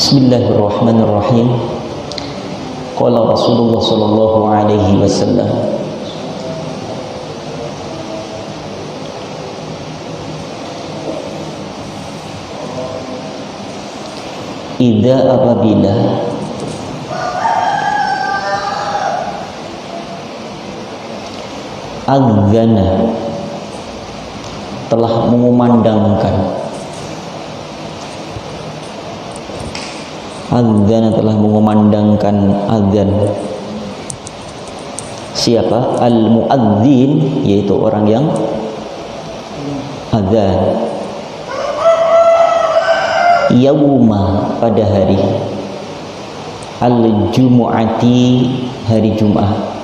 Bismillahirrahmanirrahim. Qala Rasulullah sallallahu alaihi wasallam, idza apabila adzana telah mengumandangkan, adzana telah mengumandangkan adzan. Siapa? Al-muadzin, yaitu orang yang adzan. Yauma, pada hari al-jumu'ati, hari Jumat.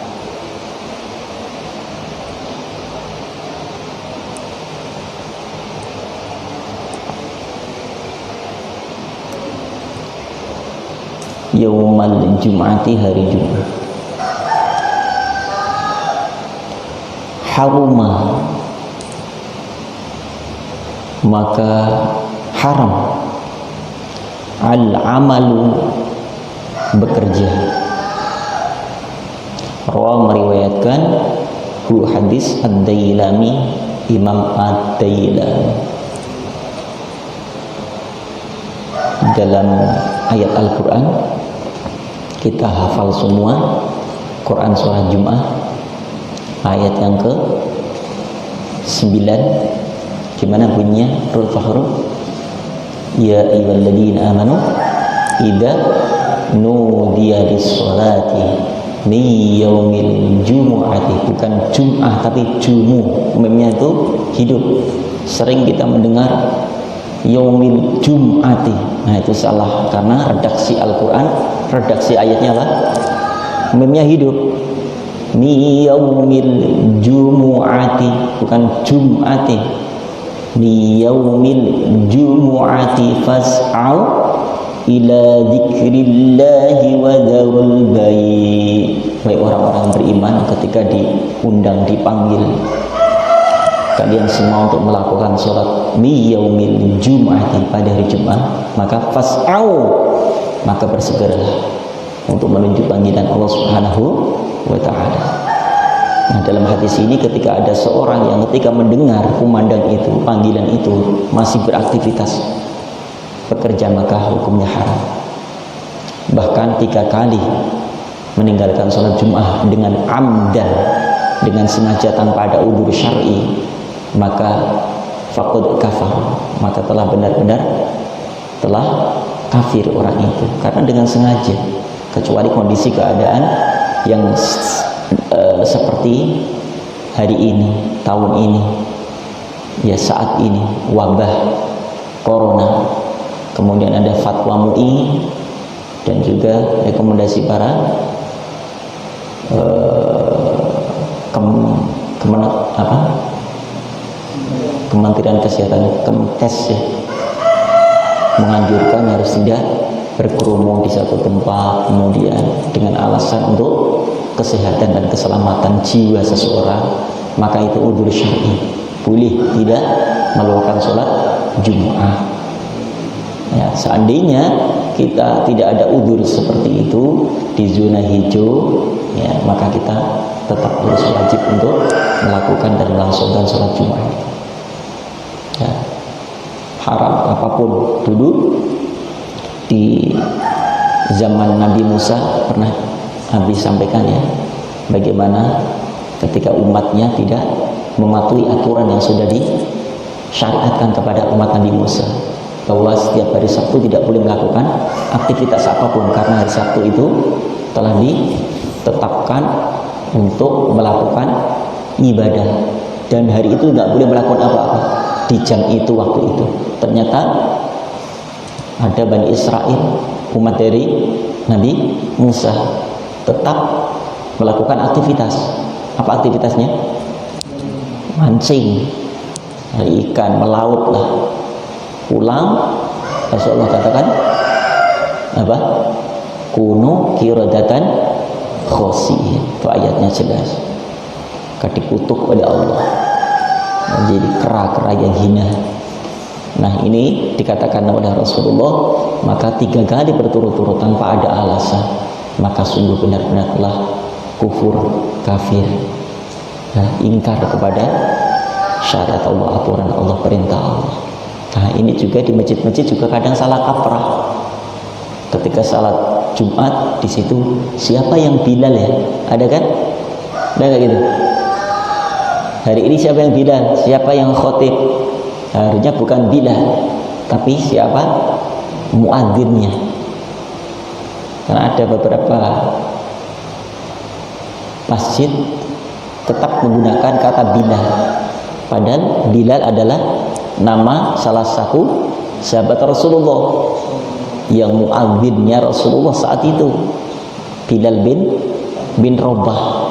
Yaumal Jum'ati, hari Jumat. Haruma, maka haram. Al-amalu, bekerja. Rawi meriwayatkan hu hadis Ad-Dailami, Imam Ad-Dailami. Dalam ayat Al-Quran kita hafal semua, Quran surah Jum'ah ayat yang ke-9, gimana bunyinya? Huruf-huruf. Ya ayyuhalladzina amanu idza nudiya lis-sholati min yaumil jumu'ati, bukan Jum'ah tapi jumu, memnya itu hidup. Sering kita mendengar yaumil jum'ati, nah itu salah, karena redaksi Al-Quran, redaksi ayatnya apa? Memnya hidup. Mi yaumil jumu'ati, bukan jum'ati. Mi yaumil jumu'ati fas'au ila dzikrillahi wa dzarul bai'. Baik orang-orang beriman ketika diundang, dipanggil kalian semua untuk melakukan sholat di yaumil jum'ati, pada hari Jumat, maka fas'au, maka bersegeralah untuk menuju panggilan Allah Subhanahu wa ta'ala. Nah, dalam hadis ini ketika ada seorang yang ketika mendengar kumandang itu, panggilan itu, masih beraktivitas bekerja, maka hukumnya haram. Bahkan 3 kali meninggalkan sholat Jumat dengan amdan, dengan sengaja tanpa ada udzur syar'i, maka faqad kafar, maka telah benar-benar telah kafir orang itu, karena dengan sengaja. Kecuali kondisi keadaan yang seperti hari ini, tahun ini, ya saat ini wabah corona, kemudian ada fatwa MUI dan juga rekomendasi para Kementerian Kesehatan, Kemkes ya, menganjurkan harus tidak berkerumun di satu tempat, kemudian dengan alasan untuk kesehatan dan keselamatan jiwa seseorang, maka itu udzur syar'i, boleh tidak melakukan sholat Jumat. Ya, seandainya kita tidak ada udzur seperti itu di zona hijau, ya, maka kita tetap harus wajib untuk melakukan dan melangsungkan sholat Jumat. Ya, haram apapun. Dulu di zaman Nabi Musa pernah Nabi sampaikan ya, bagaimana ketika umatnya tidak mematuhi aturan yang sudah disyariatkan kepada umat Nabi Musa, bahwa setiap hari Sabtu tidak boleh melakukan aktivitas apapun, karena hari Sabtu itu telah ditetapkan untuk melakukan ibadah, dan hari itu tidak boleh melakukan apa-apa di jam itu, waktu itu. Ternyata ada Bani Israel, umat dari Nabi Musa, tetap melakukan aktivitas. Apa aktivitasnya? Mancing, cari ikan, melaut lah. Pulang, Rasulullah katakan apa? Kunu kiradatan khosiin. Itu ayatnya jelas. Dikutuk oleh Allah menjadi kera-kera yang hina. Nah, ini dikatakan oleh Rasulullah, maka 3 kali berturut-turut tanpa ada alasan, maka sungguh benar-benar telah kufur, kafir, ingkar kepada syariat Allah, aturan Allah, perintah Allah. Nah, ini juga di masjid-masjid juga kadang salah kaprah. Ketika salat Jumat di situ, siapa yang Bilal ya? Ada kan? Ada nggak gitu? Hari ini siapa yang Bilal? Siapa yang khotib? Harusnya bukan Bilal, tapi siapa? Muadzinnya. Karena ada beberapa masjid tetap menggunakan kata Bilal, padahal Bilal adalah nama salah satu sahabat Rasulullah yang muadzinnya Rasulullah saat itu, Bilal bin Rabah.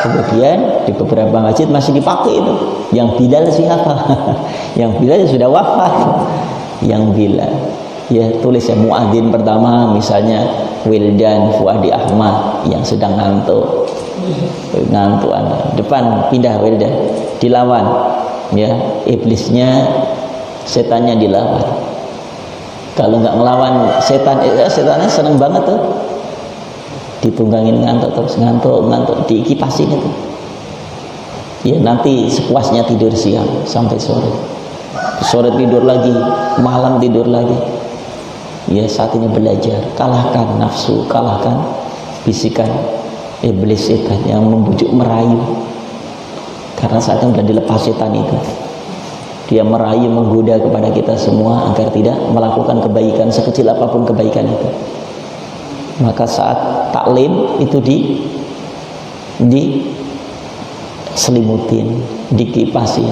Kemudian di beberapa masjid masih dipakai itu. Yang Bilal siapa? Yang Bilal sudah wafat. Yang Bilal, ya tulis ya, muadzin pertama misalnya Wildan Fuadi Ahmad yang sedang ngantuk depan, pindah Wildan, dilawan ya, iblisnya, setannya dilawan. Kalau nggak ngelawan setannya seneng banget tuh, ditunggangin ngantuk terus, ngantuk dikipasin itu ya, nanti sepuasnya tidur siang sampai sore tidur lagi, malam tidur lagi ya. Saatnya belajar, kalahkan nafsu, kalahkan bisikan iblis setan yang membujuk merayu, karena saatnya sudah dilepas setan itu. Dia merayu, menggoda kepada kita semua agar tidak melakukan kebaikan sekecil apapun kebaikan itu. Maka saat taklim itu diselimutin, dikipasin,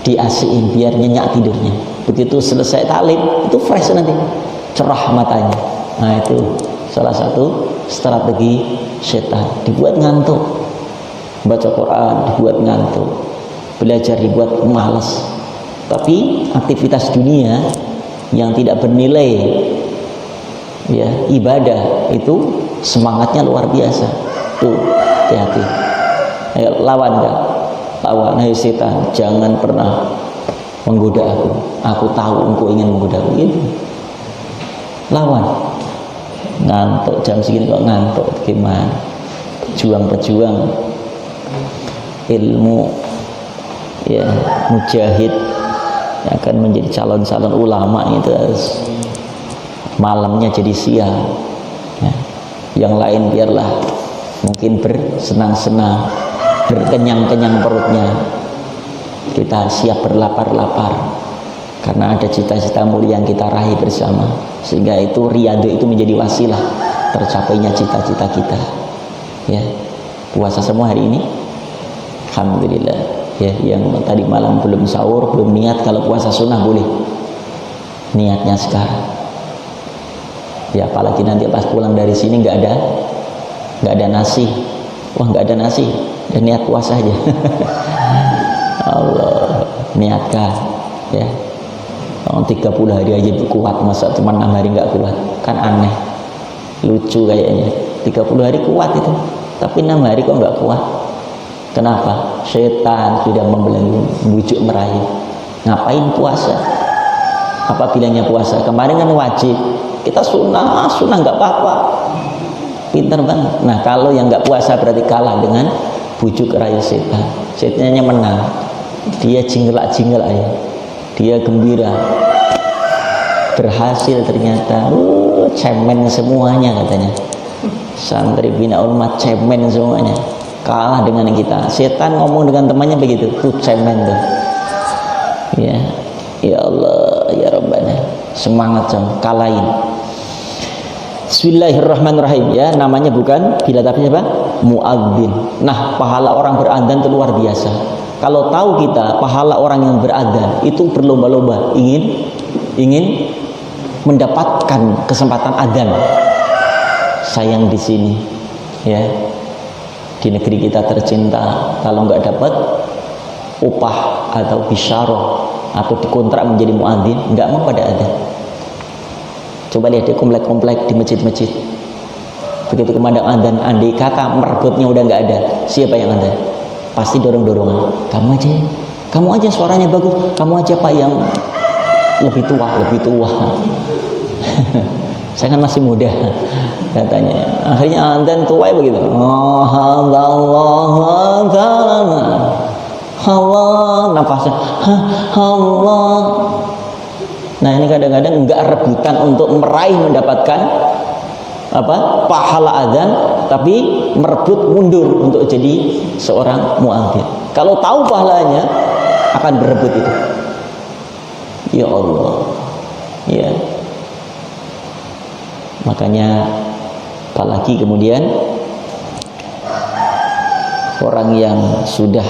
diasiin biar nyenyak tidurnya. Begitu selesai taklim itu fresh nanti, cerah matanya. Nah, itu salah satu strategi setan, dibuat ngantuk. Baca Quran dibuat ngantuk, belajar dibuat malas. Tapi aktivitas dunia yang tidak bernilai ya, ibadah itu semangatnya luar biasa. Tuh, hati-hati. Ayo lawan kan, lawan. Hai setan, jangan pernah menggoda aku. Aku tahu engkau ingin menggoda aku. Gitu. Lawan. Ngantuk jam segini kok ngantuk, gimana? Pejuang ilmu, ya mujahid yang akan menjadi calon ulama itu malamnya jadi siang. Ya. Yang lain biarlah mungkin bersenang-senang, berkenyang-kenyang perutnya. Kita siap berlapar-lapar karena ada cita-cita mulia yang kita raih bersama, sehingga itu riyadhah itu menjadi wasilah tercapainya cita-cita kita. Ya, puasa semua hari ini, alhamdulillah. Ya, yang tadi malam belum sahur, belum niat, kalau puasa sunnah boleh niatnya sekarang. Ya, apalagi nanti pas pulang dari sini nggak ada nasi, wah nggak ada nasi, dan niat puasa aja. Allah, niatkan ya. Kalau 30 hari aja kuat, masa cuma 6 hari nggak kuat, kan aneh, lucu kayaknya. 30 hari kuat itu, tapi 6 hari kok nggak kuat. Kenapa? Setan sudah membelenggu, bujuk merayu. Ngapain puasa? Apa bilangnya puasa? Kemarin kan wajib, kita sunnah nggak apa-apa. Pintar banget. Nah, kalau yang nggak puasa berarti kalah dengan bujuk rayu setan. Setannya menang. Dia jingelak ya. Dia gembira. Berhasil ternyata. Cemen semuanya katanya. Santri bina ulama cemen semuanya. Kalah dengan kita. Setan ngomong dengan temannya begitu. Tuh cemen tuh. Ya. Ya Allah, ya Rabbana. Semangat jam kalahin. Bismillahirrahmanirrahim ya, namanya bukan bila tapi apa? Muadzin. Nah, pahala orang beradzan itu luar biasa. Kalau tahu kita pahala orang yang beradzan itu berlomba-lomba ingin mendapatkan kesempatan adzan. Sayang di sini ya. Di negeri kita tercinta, kalau nggak dapat upah atau bisyarah atau dikontrak menjadi muadzin, nggak mau pada adzan. Coba lihat di komplek-komplek, di masjid-masjid. Begitu kemandang adzan, andai kata merebutnya udah nggak ada, siapa yang adzan? Pasti dorong-dorongan. Kamu aja suaranya bagus, kamu aja Pak yang lebih tua. Saya kan masih muda, katanya. Akhirnya adzan tua begitu. Allah, nafasnya, Allah. Nah, ini kadang-kadang enggak rebutan untuk meraih mendapatkan apa? Pahala adzan, tapi merebut mundur untuk jadi seorang muadzin. Kalau tahu pahalanya akan berebut itu. Ya Allah. Ya. Makanya apalagi kemudian orang yang sudah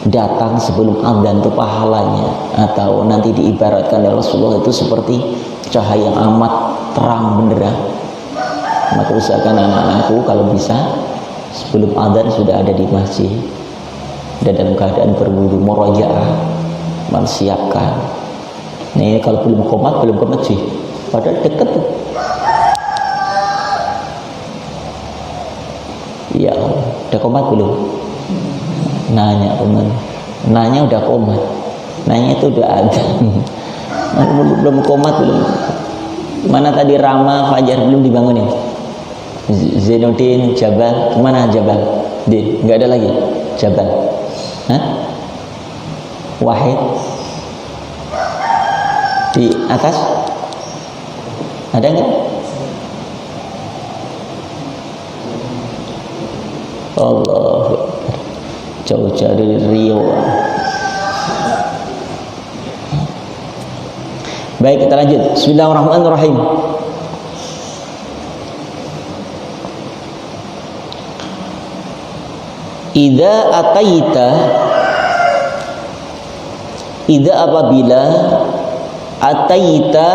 datang sebelum adzan itu pahalanya, atau nanti diibaratkan oleh Rasulullah itu seperti cahaya yang amat terang benderang. Maka usahakan anak-anakku kalau bisa sebelum adzan sudah ada di masjid dan dalam keadaan berwudu, murajaah, mempersiapkan. Nah, ini kalau belum komat sih, padahal dekat tuh. Ya, udah komat belum? Nanya teman, nanya udah komat, nanya itu udah ada. belum komat belum. Mana tadi Rama Fajar belum dibangunin? Zainuddin Jabal, kemana Jabal? Nggak ada lagi Jabal. Hah? Wahid di atas ada nggak? Allah, jauh-jauh dari Rio. Baik, kita lanjut. Bismillahirrahmanirrahim. Idza apabila ataita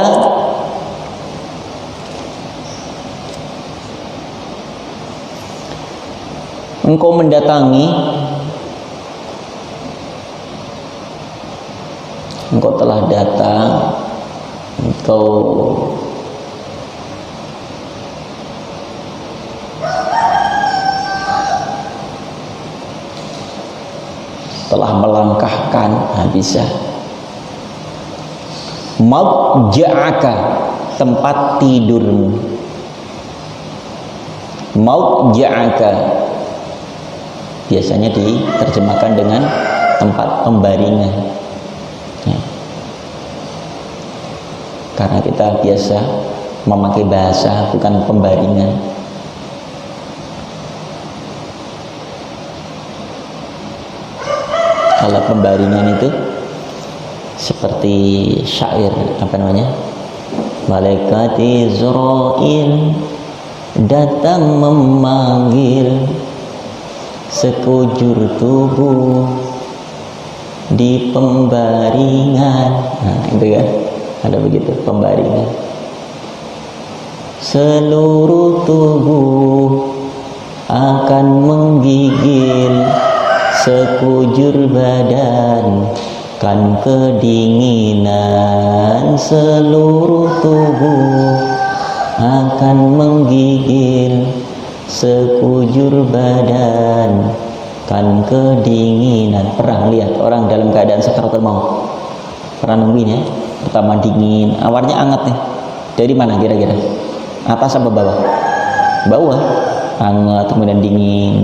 engkau mendatangi, engkau telah datang, engkau setelah melangkahkan, bisa. Madja'aka, tempat tidurmu. Madja'aka biasanya diterjemahkan dengan tempat pembaringan, ya. Karena kita biasa memakai bahasa bukan pembaringan. Kalau pembaringan itu seperti syair, apa namanya, malaikat Israil datang memanggil sekujur tubuh di pembaringan. Nah, itu kan ada begitu, pembaringan. Seluruh tubuh akan menggigil, sekujur badan kan kedinginan. Seluruh tubuh akan menggigil, sekujur badan kan kedinginan. Pernah lihat orang dalam keadaan sakaratul maut? Pernah nungguin ya? Pertama dingin, awalnya hangat nih. Dari mana kira-kira? Atas apa bawah? Bawah. Hangat, kemudian dingin.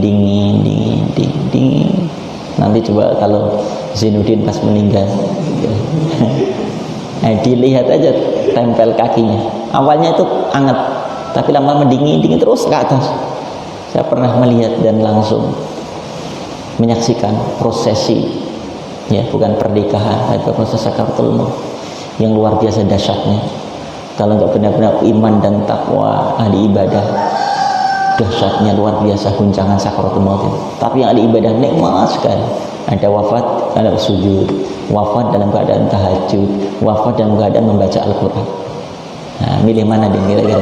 Nanti coba kalau Zainuddin pas meninggal, dilihat aja tempel kakinya. Awalnya itu hangat, tapi lama-lama dingin terus ke atas. Saya pernah melihat dan langsung menyaksikan prosesi, ya, bukan pernikahan, tapi proses sakaratul maut yang luar biasa dahsyatnya. Kalau nggak benar-benar iman dan takwa ahli ibadah, dahsyatnya luar biasa guncangan sakaratul maut itu. Tapi yang ahli ibadah nikmat sekali. Ada wafat, ada sujud, wafat dalam keadaan tahajud, wafat dalam keadaan membaca Al-Quran. Nah, milih mana deh kira-kira?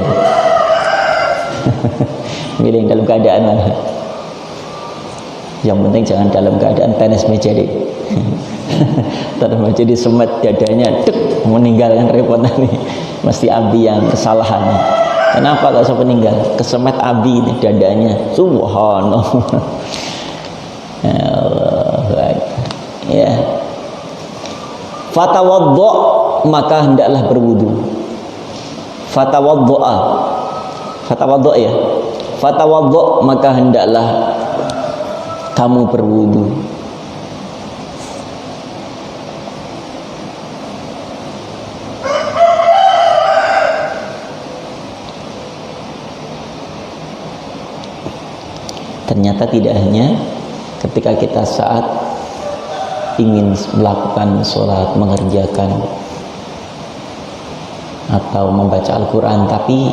Milih yang dalam keadaan mana? Yang penting jangan dalam keadaan tenis meja deh. Tenis meja disemet dadanya, meninggalkan repot nanti. Mesti abi yang kesalahannya. Kenapa kalau saya meninggal? Kesemet abi ini dadanya. Subhanallah. Ya Allah. Ya. Fatawaddo, maka hendaklah berwudu. Fatawaddoa. Fatawaddo ya. Fatawaddo, maka hendaklah kamu berwudu. Ternyata tidak hanya ketika kita saat ingin melakukan sholat, mengerjakan atau membaca Al-Quran, tapi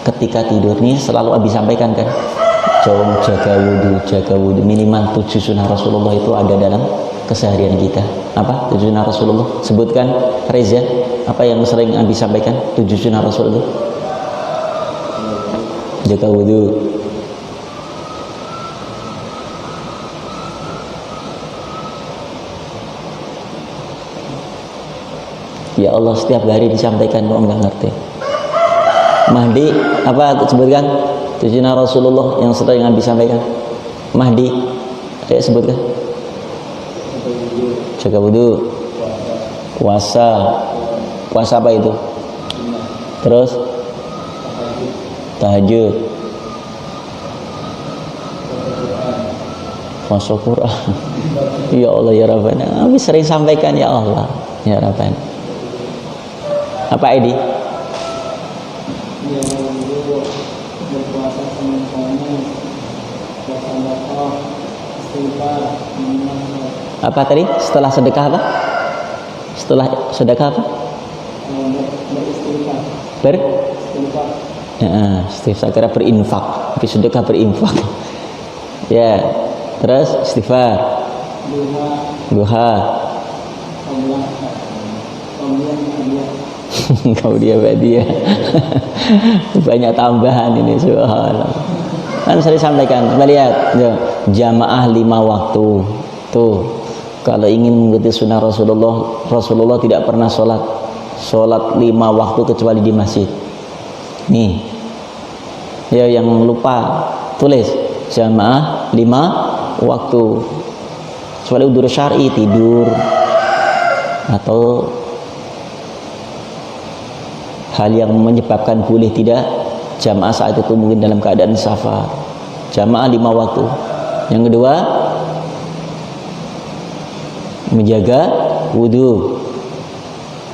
ketika tidur nih selalu Abi sampaikan kan, jaga wudu minimal 7 sunnah Rasulullah itu ada dalam keseharian kita. Apa 7 sunnah Rasulullah? Sebutkan Reza, apa yang sering Abi sampaikan 7 sunnah Rasulullah? Jaga wudu, ya Allah, setiap hari disampaikan kok enggak ngerti. Mahdi, apa sebutkan 7 sunnah Rasulullah yang sering Nabi sampaikan? Mahdi, ayo sebutkan. Jaga wudu, puasa apa itu? Terus tahajud, puasa Quran. Ya Allah ya Rabbana, Nabi sering sampaikan ya Allah ya Rabbana. Apa ini? Apa tadi? Setelah sedekah apa? Setelah sedekah apa? Saya kira berinfak. Tapi sedekah berinfak. Ya. Terus istighfar. Duha. Kau dia banyak tambahan ini, subhanallah. Kan saya sampaikan, kita lihat jamaah 5 waktu. Tuh, kalau ingin mengikuti sunnah Rasulullah tidak pernah sholat 5 waktu kecuali di masjid. Nih, ya yang lupa tulis jamaah 5 waktu. Kecuali udzur syar'i, tidur atau hal yang menyebabkan boleh tidak jamaah saat itu, mungkin dalam keadaan safar. Jamaah 5 waktu. Yang kedua, menjaga wudu.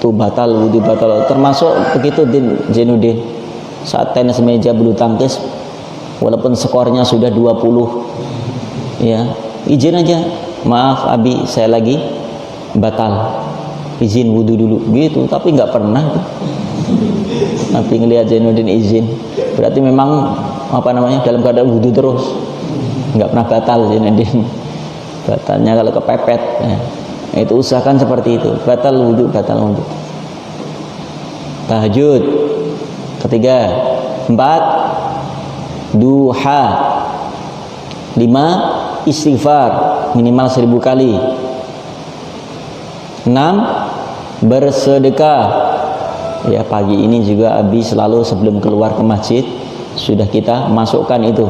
Itu batal, wudu batal. Termasuk begitu Zainuddin, saat tenis meja bulu tangkis, walaupun skornya sudah 20, ya izin aja, maaf Abi saya lagi batal, izin wudu dulu gitu. Tapi nggak pernah nanti ngelihat Zainuddin izin, berarti memang apa namanya dalam keadaan wudu terus, nggak pernah batal Zainuddin. Batalnya kalau kepepet ya. Itu usahakan seperti itu, batal wudu, batal wudu. Tahajud. Ketiga. 4 duha. 5 istighfar minimal 1000 kali. 6 bersedekah. Ya, pagi ini juga Abi selalu sebelum keluar ke masjid sudah kita masukkan itu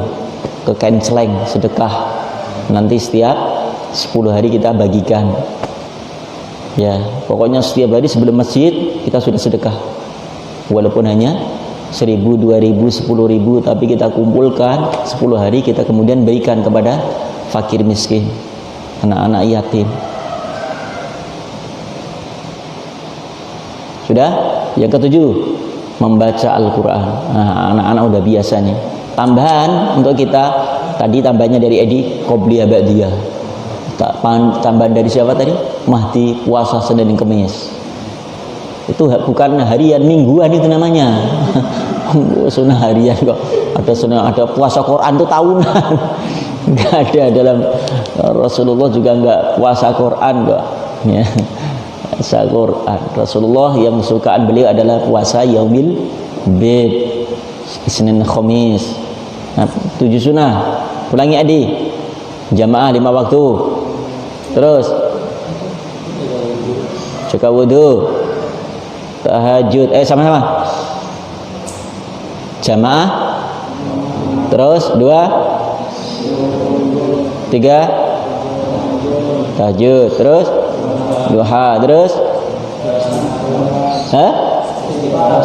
ke kenceleng sedekah. Nanti setiap 10 hari kita bagikan. Ya, pokoknya setiap hari sebelum masjid kita sudah sedekah. Walaupun hanya 1000, 2000, 10.000, tapi kita kumpulkan 10 hari, kita kemudian berikan kepada fakir miskin, anak-anak yatim. Sudah? Yang ketujuh, membaca Al-Quran. Nah, anak-anak udah biasa nih. Tambahan untuk kita, tadi tambahnya dari Edi, Qobliyah Ba'diyah. Tambahan dari siapa tadi? Mahdi, puasa Senin Kemis. Itu bukan harian, mingguan itu namanya. Sunnah harian kok. Ada sunnah, ada puasa Quran itu tahunan. Enggak ada dalam Rasulullah juga enggak puasa Quran kok. Ya. Puasa Quran. Rasulullah yang kesukaan beliau adalah puasa Yaumil Bid, Senin Khamis. Nah, 7 sunnah. Ulangi Adi. Jamaah 5 waktu. Terus jaga wudu, tahajud, sama-sama jamaah, terus 2 3 tahajud, terus duha, terus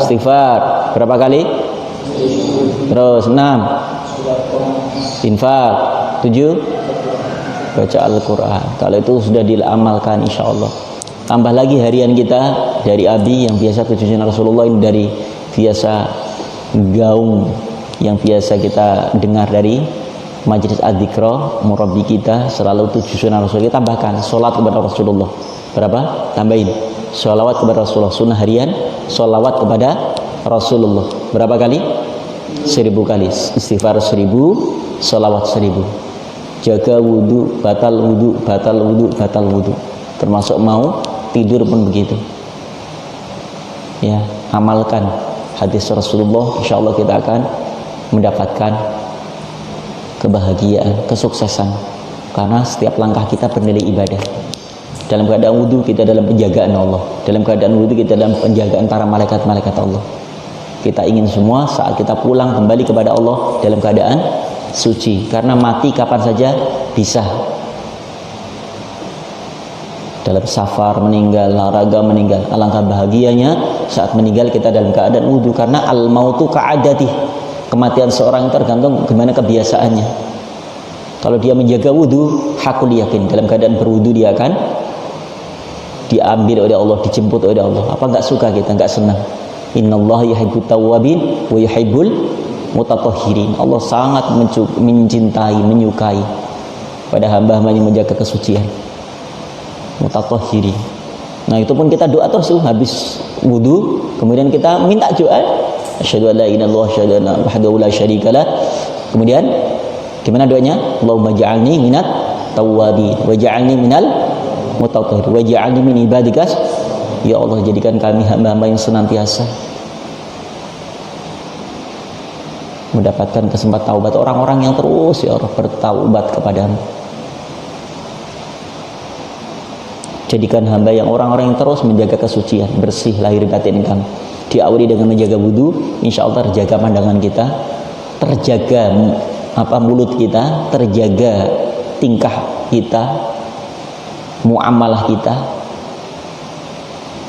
istighfar berapa kali? Terus 6 infak, 7 baca Al-Quran. Kalau itu sudah diamalkan insyaallah. Tambah lagi harian kita dari Abi yang biasa 7 sunnah Rasulullah, ini dari biasa gaung yang biasa kita dengar dari majelis adzikra murabbi kita, selalu 7 sunnah Rasulullah. Kita tambahkan sholat kepada Rasulullah. Berapa? Tambahin. Sholawat kepada Rasulullah, sunnah harian, sholawat kepada Rasulullah. Berapa kali? 1000 kali. Istighfar 1000, sholawat 1000. Jaga wudu, batal wudu, batal wudu, batal wudu. Termasuk mau tidur pun begitu. Ya, amalkan hadis Rasulullah, insyaallah kita akan mendapatkan kebahagiaan, kesuksesan. Karena setiap langkah kita bernilai ibadah. Dalam keadaan wudu kita dalam penjagaan Allah. Dalam keadaan wudu kita dalam penjagaan para malaikat-malaikat Allah. Kita ingin semua saat kita pulang kembali kepada Allah dalam keadaan suci, karena mati kapan saja bisa. Dalam safar meninggal, olahraga meninggal. Alangkah bahagianya saat meninggal kita dalam keadaan wudu, karena al-mautu ka'adati. Kematian seorang tergantung gimana kebiasaannya. Kalau dia menjaga wudu, hakul yakin dalam keadaan berwudu dia akan diambil oleh Allah, dijemput oleh Allah. Apa enggak suka kita, enggak senang? Innallaha yuhibbut tawwabin wa yuhibbul mutatahhirin. Allah sangat mencintai, menyukai pada hamba-hamba yang menjaga kesucian. Mutatahhirin. Nah, itu pun kita doa terus tuh habis wudu, kemudian kita minta doa, asyhadu an la ilaha illallah, asyhadu anna wahdahu la syarikalah. Kemudian gimana doanya? Allahumma ja'alni minat tawwabin wa ja'alni minal mutatahhirin wa ja'alni min ibadikas. Ya Allah, jadikan kami hamba-hamba yang senantiasa mendapatkan kesempatan taubat, orang-orang yang terus ya Allah bertaubat kepadamu. Jadikan hamba yang orang-orang yang terus menjaga kesucian, bersih lahir batin kami. Diawali dengan menjaga wudu, insya Allah terjaga pandangan kita, terjaga mulut kita, terjaga tingkah kita, muamalah kita.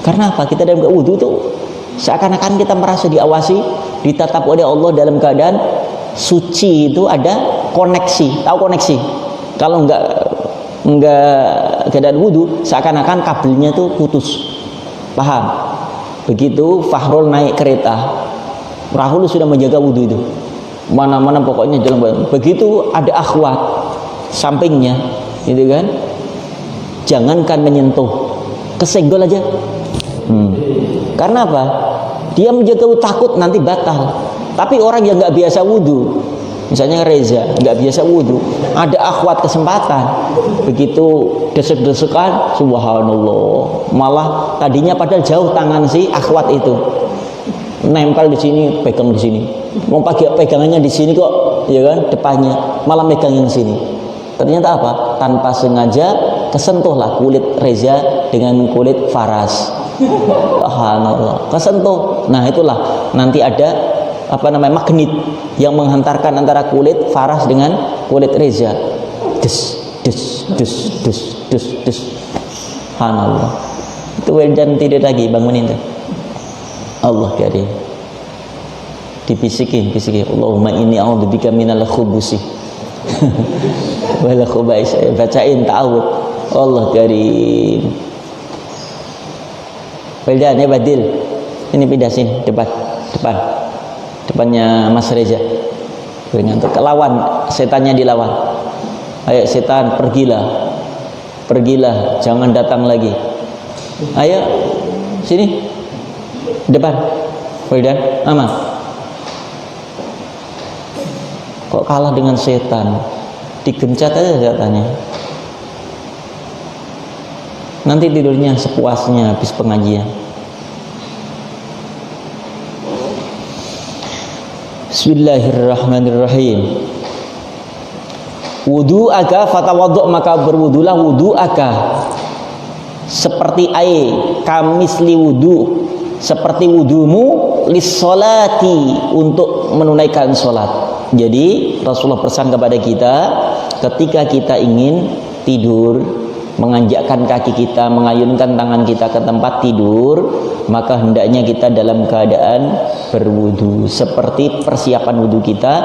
Karena apa? Kita dalam wudu itu seakan-akan kita merasa diawasi, ditatap oleh Allah dalam keadaan suci. Itu ada koneksi, tahu koneksi? Kalau enggak keadaan wudu, seakan-akan kabelnya itu putus. Paham? Begitu Fahrul naik kereta, Rahul sudah menjaga wudu itu. Mana-mana pokoknya jalan. Begitu ada akhwat sampingnya, gitu kan? Jangankan menyentuh, kesenggol aja. Karena apa? Dia menjaga takut nanti batal. Tapi orang yang nggak biasa wudu, misalnya Reza nggak biasa wudu, ada akhwat kesempatan, begitu desek-desekan, subhanallah, malah tadinya padahal jauh tangan si akhwat itu, nempel di sini, pegang di sini, mau pakai pegangannya di sini kok, ya kan, depannya, malah megang yang sini. Ternyata apa? Tanpa sengaja kesentuhlah kulit Reza dengan kulit Faras. Subhanallah, kesentuh. Nah itulah nanti ada magnet yang menghantarkan antara kulit Faras dengan kulit Reza. Des. Subhanallah. Itu dan tidak lagi bangunin tuh. Allah karim. Dibisikin. Allahumma inni a'udzubika minal khubusi wal khubais. Bacain ta'awud. Allah karim. Wildan ya Badil, ini pindah sini depannya Mas Reza. Untuk lawan setannya dilawan. Ayo setan, pergilah, jangan datang lagi. Ayo sini depan. Wildan, aman. Kok kalah dengan setan? Digencet aja setannya. Nanti tidurnya sepuasnya habis pengajian. Bismillahirrahmanirrahim. Wudu'aka fatawaddu', maka berwudulah wudu'aka seperti air, kamisli wudu, seperti wudumu lissolati, untuk menunaikan sholat. Jadi Rasulullah pesan kepada kita, ketika kita ingin tidur, menganjakkan kaki kita, mengayunkan tangan kita ke tempat tidur, maka hendaknya kita dalam keadaan berwudu, seperti persiapan wudu kita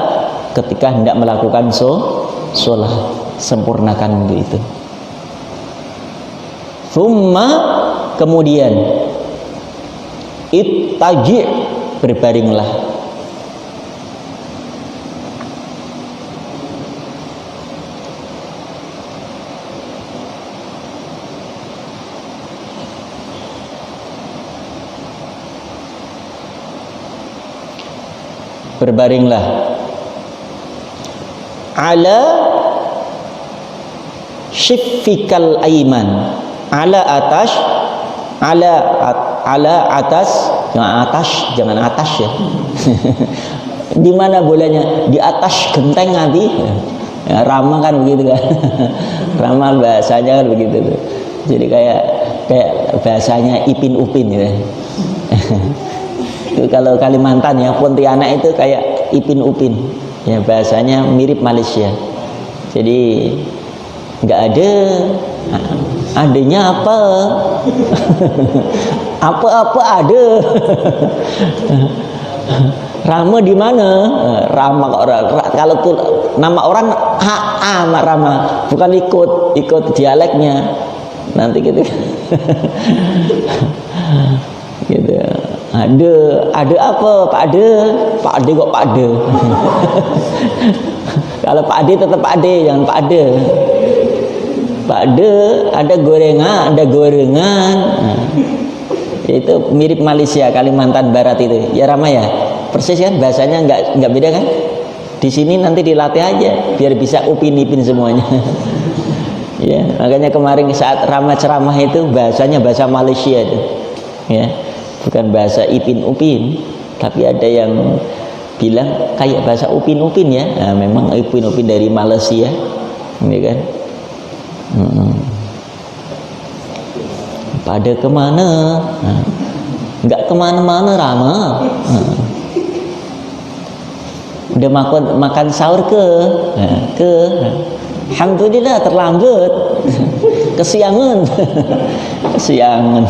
ketika hendak melakukan sholat. Sempurnakan wudu itu. Thumma, kemudian ittaji', berbaringlah. Berbaringlah ala shiffikal aiman, ala atas, jangan atas ya. Di mana bolanya? Di atas genteng nanti. Ya, Rama kan begitu kan. Rama bahasanya kan begitu tuh. Jadi kayak bahasanya Ipin Upin gitu. Itu kalau Kalimantan ya, Pontianak itu kayak Ipin Upin ya, bahasanya mirip Malaysia. Jadi nggak adanya apa apa ada. Rama di mana? Rama kalau tuh nama orang Rama, bukan ikut dialeknya nanti gitu. Gitu. Ada apa? Pak Ade kok Pak Ade. Kalau Pak Ade tetap Pak Ade, jangan Pak Ade. Pak Ade ada gorengan. Nah, itu mirip Malaysia, Kalimantan Barat itu. Ya Rama ya, persis kan, bahasanya nggak beda kan? Di sini nanti dilatih aja biar bisa upin-ipin semuanya. Ya, makanya kemarin saat Rama ceramah itu bahasanya bahasa Malaysia itu. Ya. Bukan bahasa Ipin Upin, tapi ada yang bilang kayak bahasa Upin Upin ya. Nah, memang Upin Upin dari Malaysia, ini kan. Pada kemana? Nggak kemana-mana Rama. Udah makan sahur ke? Alhamdulillah terlambat. kesiangan. Kesiangan.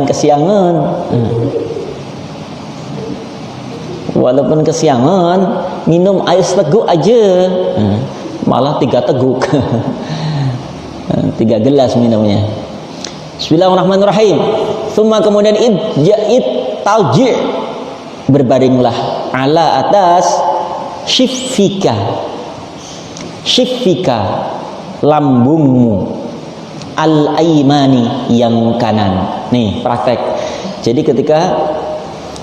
Kesiangan. Walaupun kesiangan, minum air seteguk aja. Malah 3 teguk. 3 gelas minumnya. Bismillahirrahmanirrahim. Tsumma kemudian talji', berbaringlah ala atas shifika lambungmu al-aimani yang kanan. Nih praktek. Jadi ketika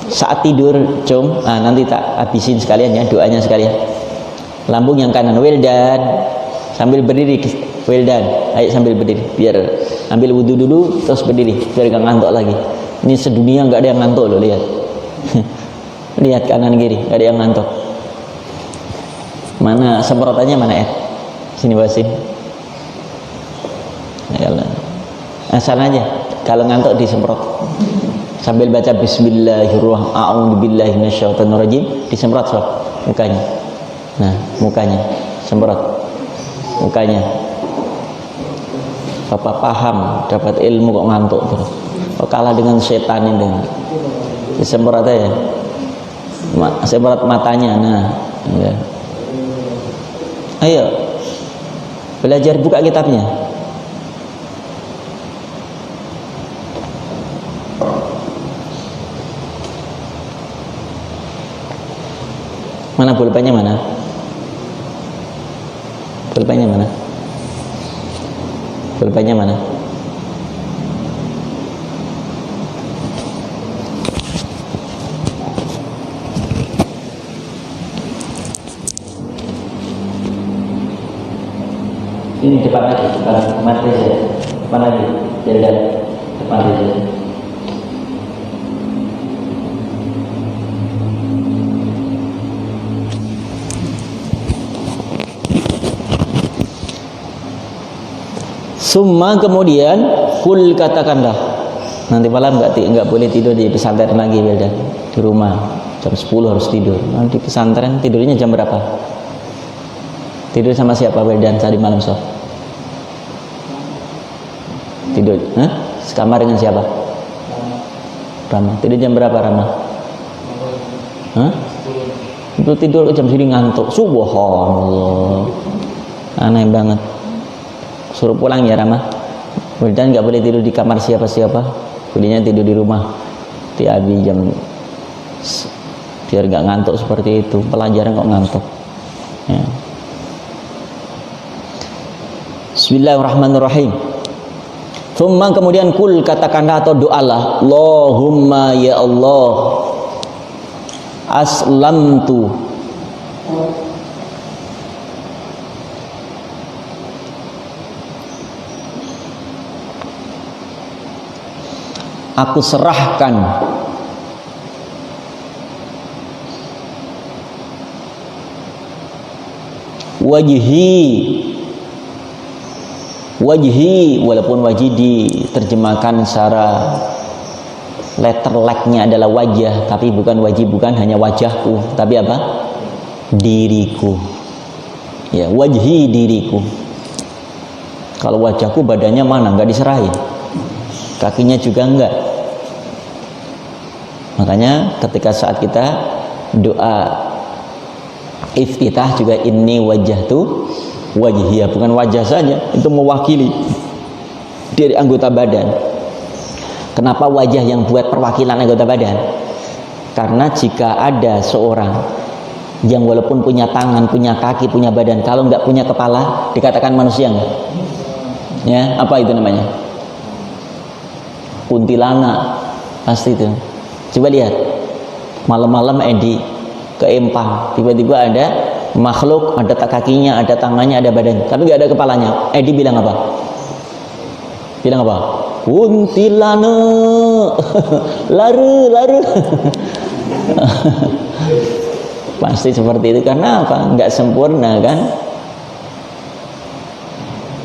saat tidur, nanti tak habisin sekalian ya doanya sekalian. Lambung yang kanan, Wildan, sambil berdiri. Wildan, ayo sambil berdiri. Biar ambil wudhu dulu terus berdiri, biar gak ngantuk lagi. Ini sedunia nggak ada yang ngantuk loh, lihat. Lihat kanan kiri, nggak ada yang ngantuk. Mana semprotannya, mana sini bawasin. Asal aja, kalau ngantuk disemprot. Sambil baca bismillahirrahmanirrahim, a'udzubillahi minasyaitonirrajim, disemprot sob mukanya. Nah, mukanya semprot. Mukanya. Bapak paham, dapat ilmu kok ngantuk terus. Kok kalah dengan setan ini. Disemprot aja. Semprot matanya. Nah, ya. Ayo. Belajar, buka kitabnya. Mana pulpennya mana? Pulpennya mana? Pulpennya mana? Ini depan lagi, depan mati saja. Depan lagi, jalan depan saja. Summa kemudian kul katakanlah, nanti malam nggak boleh tidur di pesantren lagi, Wildan. Di rumah jam 10 harus tidur. Nanti di pesantren tidurnya jam berapa? Tidur sama siapa, Wildan, tadi malam sob? Tidur, sekamar dengan siapa? Rama. Tidur jam berapa, Rama? Itu tidur jam segini ngantuk. Subhanallah. Aneh banget. Suruh pulang ya, Rama. Wildan nggak boleh tidur di kamar siapa-siapa. Bolehnya tidur di rumah. Tiabi jam, biar nggak ngantuk seperti itu. Pelajaran kok ngantuk. Ya. Bismillahirrahmanirrahim. Tsumma kemudian kul katakanlah atau doalah, Allahumma ya Allah, aslamtu aku serahkan wajhi, walaupun wajhi diterjemahkan secara letter like-nya adalah wajah, tapi bukan wajhi, bukan hanya wajahku, tapi apa? Diriku. Ya, wajhi, diriku. Kalau wajahku badannya mana? Enggak diserahin. Kakinya juga enggak. Makanya ketika saat kita doa iftitah juga inni wajjahtu wajhiya, bukan wajah saja, itu mewakili dari anggota badan. Kenapa wajah yang buat perwakilan anggota badan? Karena jika ada seorang yang walaupun punya tangan, punya kaki, punya badan, kalau nggak punya kepala, dikatakan manusia nggak? Ya, apa itu namanya? Kuntilanak, pasti itu. Coba lihat, malam-malam Edi ke Empang, tiba-tiba ada makhluk, ada kakinya, ada tangannya, ada badan, tapi nggak ada kepalanya. Edi bilang apa? Bilang apa? Kuntilanak, laru. Pasti seperti itu. Karena apa? Nggak sempurna kan?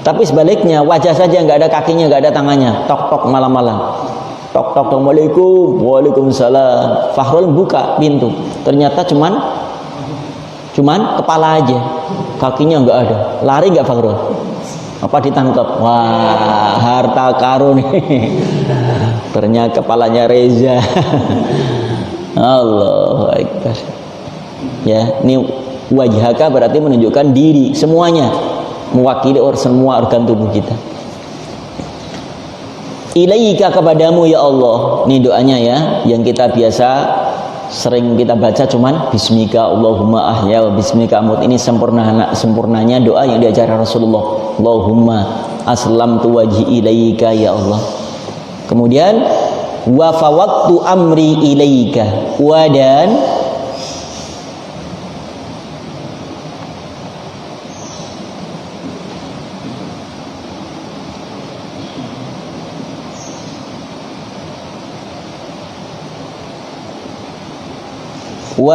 Tapi sebaliknya, wajah saja nggak ada kakinya, nggak ada tangannya, tok-tok malam-malam, tok-tok, assalamualaikum, waalaikumsalam. Fahrul buka pintu, ternyata cuman kepala aja, kakinya nggak ada. Lari nggak Fahrul? Apa ditangkap? Wah, harta karun. Ternyata kepalanya Reza. Allahu Akbar. Ya, ini wajhaka berarti menunjukkan diri semuanya, mewakili semua organ tubuh kita. Ilaika, kepadamu ya Allah. Ini doanya ya, yang kita biasa sering kita baca cuman bismika Allahumma ahya wa bismika amut. Ini sempurnanya doa yang diajarkan Rasulullah. Allahumma aslamtu wajhi ilaika ya Allah. Kemudian wa fawaqtu amri ilaika,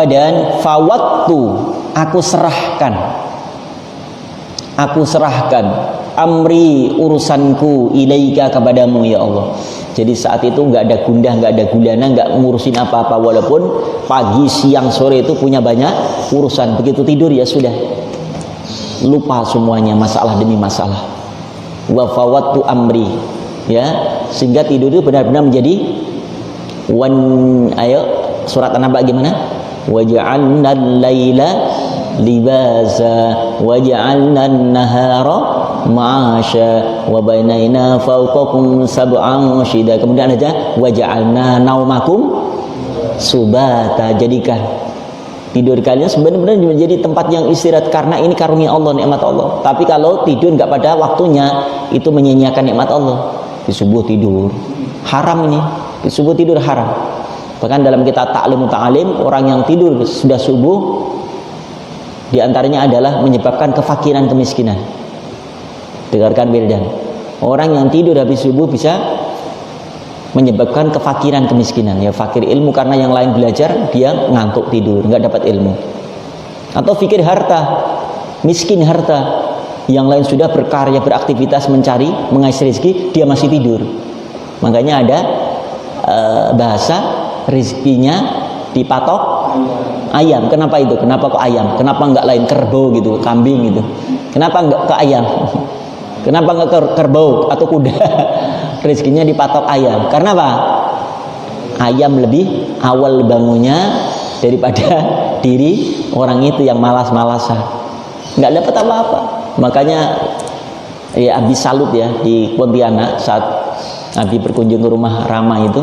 dan fawaqtu, aku serahkan amri, urusanku ilaika, kepadamu ya Allah. Jadi saat itu nggak ada gundah, nggak ada gulana, nggak ngurusin apa-apa, walaupun pagi, siang, sore itu punya banyak urusan. Begitu tidur ya sudah lupa semuanya, masalah demi masalah. Wa fawattu amri, ya, sehingga tidur itu benar-benar menjadi ayo surat An-Naba gimana? Waja'alna al-laila libasa waja'alna an-nahara ma'asya wa bainaina fawqakum sab'an shida. Kemudian ada waja'alna naumakum subata, jadikan tidur kalian sebenarnya menjadi tempat yang istirahat, karena ini karunia Allah, nikmat Allah. Tapi kalau tidur nggak pada waktunya, itu menyia-nyiakan nikmat Allah. Di subuh tidur haram, ini di subuh tidur haram. Bahkan dalam kitab Ta'lim Ta'alim, orang yang tidur sudah subuh diantaranya adalah menyebabkan kefakiran, kemiskinan. Dengarkan Wildan, orang yang tidur habis subuh bisa menyebabkan kefakiran, kemiskinan. Ya, fakir ilmu karena yang lain belajar, dia ngantuk tidur, nggak dapat ilmu. Atau fikir harta, miskin harta. Yang lain sudah berkarya, beraktivitas, mencari, mengais rezeki, dia masih tidur. Makanya ada bahasa rezekinya dipatok ayam. Kenapa itu? Kenapa kok ayam? Kenapa nggak lain kerbau gitu, kambing gitu? Kenapa nggak ke ayam? Kenapa nggak ke kerbau atau kuda? Rezekinya dipatok ayam. Karena apa? Ayam lebih awal bangunnya daripada diri orang itu yang malas-malasan, nggak dapat apa-apa. Makanya ya Abi salut ya di Pontianak saat Abi berkunjung ke rumah Rama itu.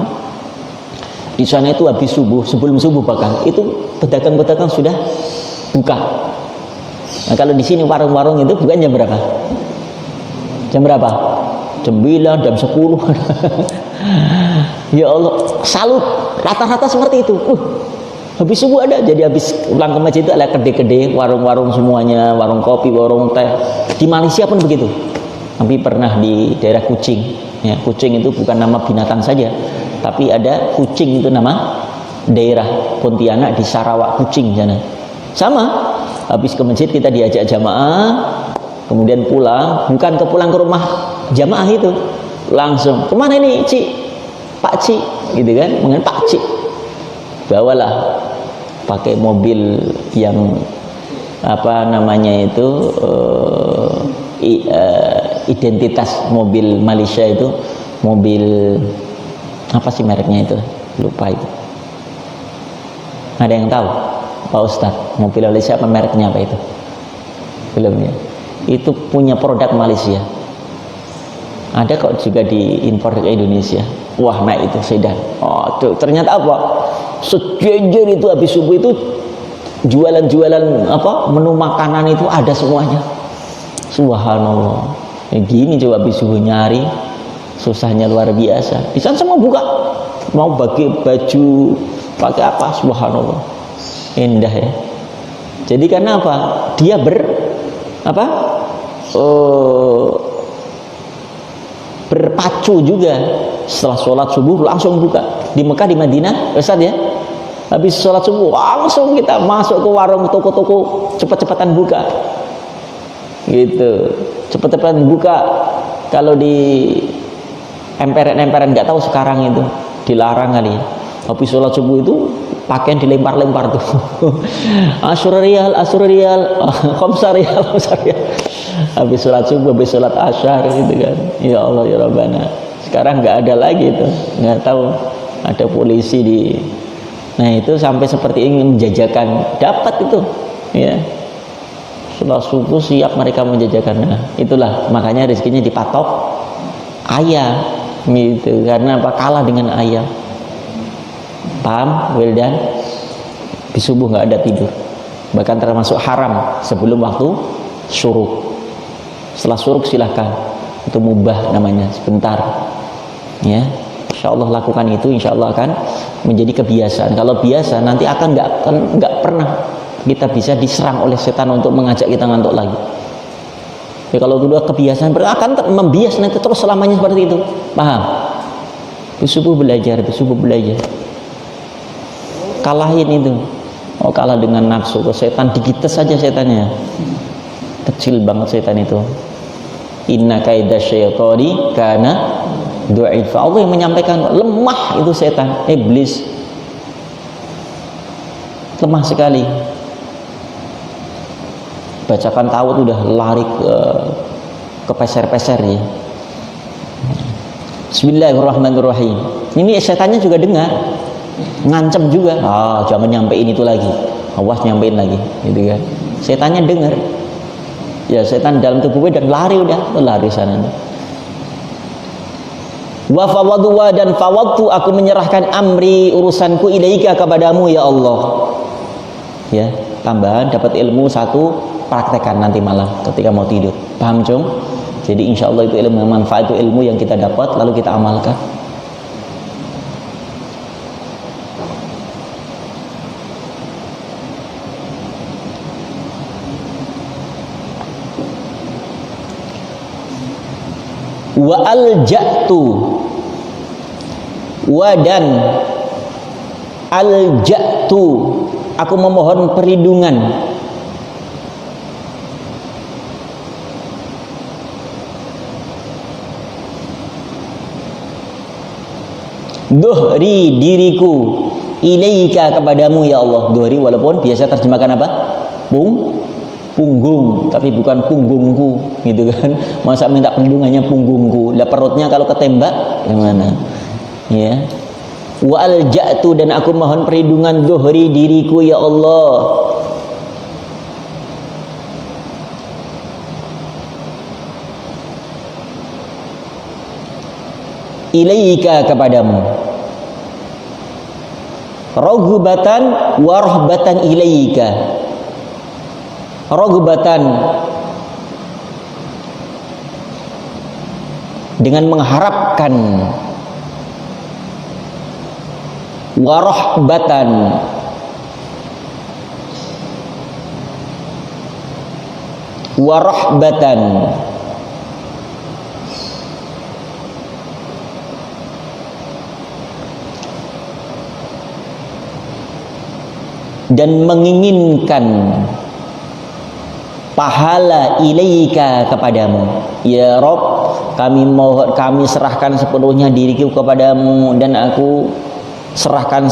Di sana itu habis subuh, sebelum subuh bahkan itu pedagang-pedagang sudah buka. Nah, kalau di sini warung-warung itu bukan jam berapa? Jam berapa? Jam 9, jam 10. Ya Allah, salut. Rata-rata seperti itu. Habis subuh ada. Jadi habis pulang ke masjid itu ada kedai-kedai, warung-warung semuanya, warung kopi, warung teh. Di Malaysia pun begitu. Tapi pernah di daerah Kuching. Ya, Kuching itu bukan nama binatang saja, tapi ada Kuching itu nama daerah Pontianak di Sarawak, Kuching sana. Sama, habis ke masjid kita diajak jamaah, kemudian pulang, bukan pulang ke rumah jamaah itu, langsung kemana ini Cik, Pak Cik, gitu kan, mengenai Pak Cik, bawalah pakai mobil yang apa namanya itu identitas mobil Malaysia itu, mobil apa sih mereknya itu, lupa itu. Ada yang tahu Pak Ustadz, mobil Malaysia apa mereknya apa itu? Belum ya? Itu punya produk Malaysia, ada kok juga diimpor ke Indonesia. Wah, nah itu sedan. Oh tuh, ternyata apa, sejejer itu habis subuh itu jualan-jualan apa, menu makanan itu ada semuanya. Subhanallah. Ya gini coba habis subuh nyari, susahnya luar biasa. Di sana semua buka, mau bagi baju, pakai apa, subhanallah, indah ya. Jadi karena apa? Dia berpacu juga. Setelah sholat subuh langsung buka. Di Mekah, di Madinah, Ustaz ya, habis sholat subuh langsung kita masuk ke warung, toko-toko, cepet-cepetan buka gitu, cepet-cepetan buka. Kalau di emperan nggak tahu sekarang itu dilarang kali ya. Habis sholat subuh itu pakaian dilempar-lempar tuh. Asyur riyal, khamsa riyal. Habis sholat subuh, habis sholat asyar gitu kan. Ya Allah ya Rabbana. Sekarang nggak ada lagi itu, nggak tahu ada polisi di. Nah itu sampai seperti ingin menjajakan, dapat itu, ya. Setelah subuh siap mereka menjajakan. Nah, itulah makanya rezekinya dipatok ayah, gitu. Karena apa? Kalah dengan ayah. Paham, Wildan? Di subuh nggak ada tidur. Bahkan termasuk haram sebelum waktu syuruk. Setelah syuruk silahkan. Itu mubah namanya, sebentar. Ya, insya Allah lakukan itu, insya Allah akan menjadi kebiasaan. Kalau biasa nanti akan nggak pernah kita bisa diserang oleh setan untuk mengajak kita ngantuk lagi. Ya, kalau sudah kebiasaan akan membias nanti terus selamanya seperti itu. Paham? Subuh belajar, kalahin itu. Oh, kalah dengan nafsu, setan digites saja setannya. Kecil banget setan itu. Inna kaida syaitani kana du'ifa. Allah yang menyampaikan, lemah itu setan, iblis. Lemah sekali. Bacakan tauhid udah lari ke peser-peser ya. Bismillahirrahmanirrahim. Ini setannya juga dengar, ngancem juga. Jangan nyampein itu lagi. Awas nyampein lagi, gitu kan. Setannya dengar. Ya setan dalam tubuhnya dan lari sana. Wa fawadu dan fawadtu, aku menyerahkan amri, urusanku ilaika, kepadamu ya Allah. Ya, tambahan dapat ilmu satu, praktekkan nanti malam ketika mau tidur. Paham, Cung? Jadi insya Allah itu ilmu yang manfaat, itu ilmu yang kita dapat lalu kita amalkan. Wa alja'tu, wa dan alja'tu, aku memohon perlindungan duhri, diriku, ilaika, kepadamu ya Allah. Duhri walaupun biasa terjemahkan apa? Punggung, tapi bukan punggungku, gitu kan. Masa minta perlindungannya punggungku? Lah perutnya kalau ketembak gimana? Ya. Wa alja'tu, dan aku mohon perlindungan duhri, diriku ya Allah. Ilaika, kepadamu. Raghbatan wa rahbatan ilaika. Raghbatan, dengan mengharapkan, wa rahbatan, wa rahbatan, dan menginginkan pahala ilaika, kepadamu. Ya Rob, kami serahkan sepenuhnya diriku kepadamu, dan aku serahkan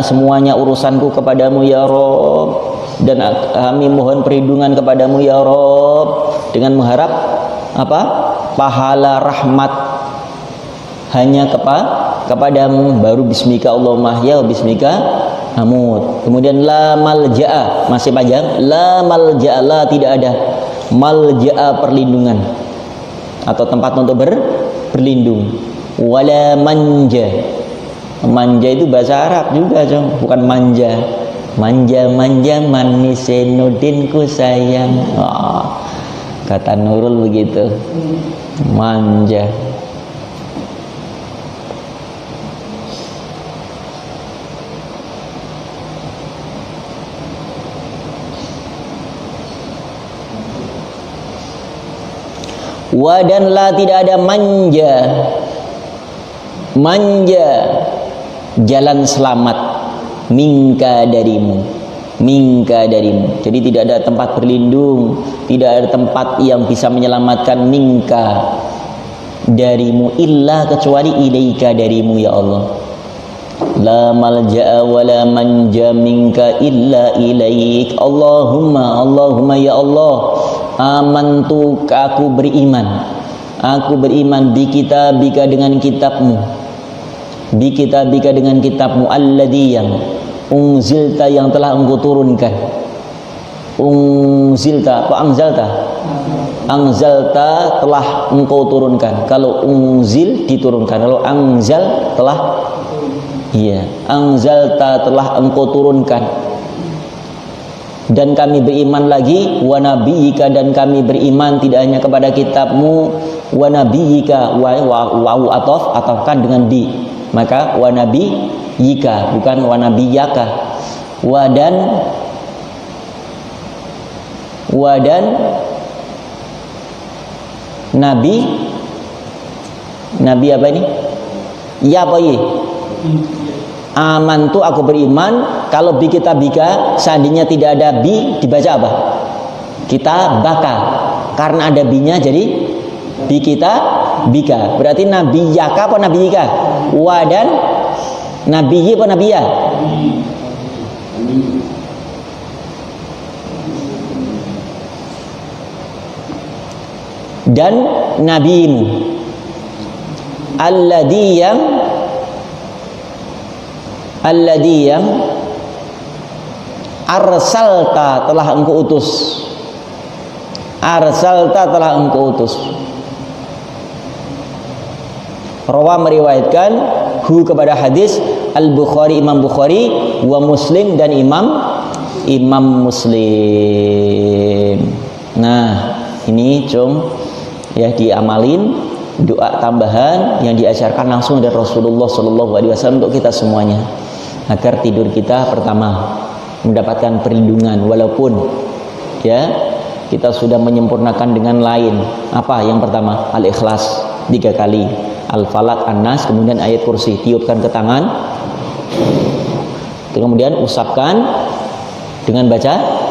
semuanya urusanku kepadamu ya Rob, dan kami mohon perlindungan kepadamu ya Rob, dengan mengharap apa? Pahala rahmat hanya kepadamu. Baru bismika Allahumma ya, bismika Hamud. Kemudian la malja'a, masih panjang. La malja'a, la tidak ada. Malja'a, perlindungan atau tempat untuk berlindung. Wala manja. Manja itu bahasa Arab juga, bukan manja. Manja manis senudinku sayang. Kata Nurul begitu. Manja. Wa dan la tidak ada manja. Manja, jalan selamat, minka, darimu. Minka, darimu. Jadi tidak ada tempat berlindung, tidak ada tempat yang bisa menyelamatkan minka, darimu, illa, kecuali ilaika, darimu ya Allah. la malja'a wa la manja minka illa ilaik. Allahumma ya Allah, amantu, aku beriman bi kitabika dengan kitabmu, dengan kitabmu, alladzi yang unzilta, yang telah engkau turunkan. Unzilta apa anzalta? Anzalta, telah engkau turunkan. Kalau unzil diturunkan, kalau anzal telah, iya, anzalta telah engkau turunkan. Dan kami beriman lagi wa nabiyyika, dan kami beriman tidak hanya kepada kitabmu, wa nabiyyika, wa atafkan dengan di, maka wa nabiyyika bukan wa nabiyyaka. Wa dan nabi apa ini? Ya apa ini? Amantu, aku beriman. Kalau bi kitabika, seandainya tidak ada bi, dibaca apa? Kitabaka. Karena ada binya jadi bi kitabika. Berarti nabiyaka apa nabiyika? Wa dan nabiyyi apa nabiya? Dan nabimu alladzi yang arsalta, telah engkau utus. Arsalta, telah engkau utus. Rawa meriwayatkan hu kepada hadis Al-Bukhari, Imam Bukhari, wa Muslim, dan Imam Muslim. Nah, ini ya diamalin doa tambahan yang diajarkan langsung dari Rasulullah SAW untuk kita semuanya, agar tidur kita pertama mendapatkan perlindungan, walaupun ya kita sudah menyempurnakan dengan lain. Apa yang pertama? Al-Ikhlas 3 kali, Al-Falaq, An-Nas, kemudian ayat kursi, tiupkan ke tangan, kemudian usapkan dengan baca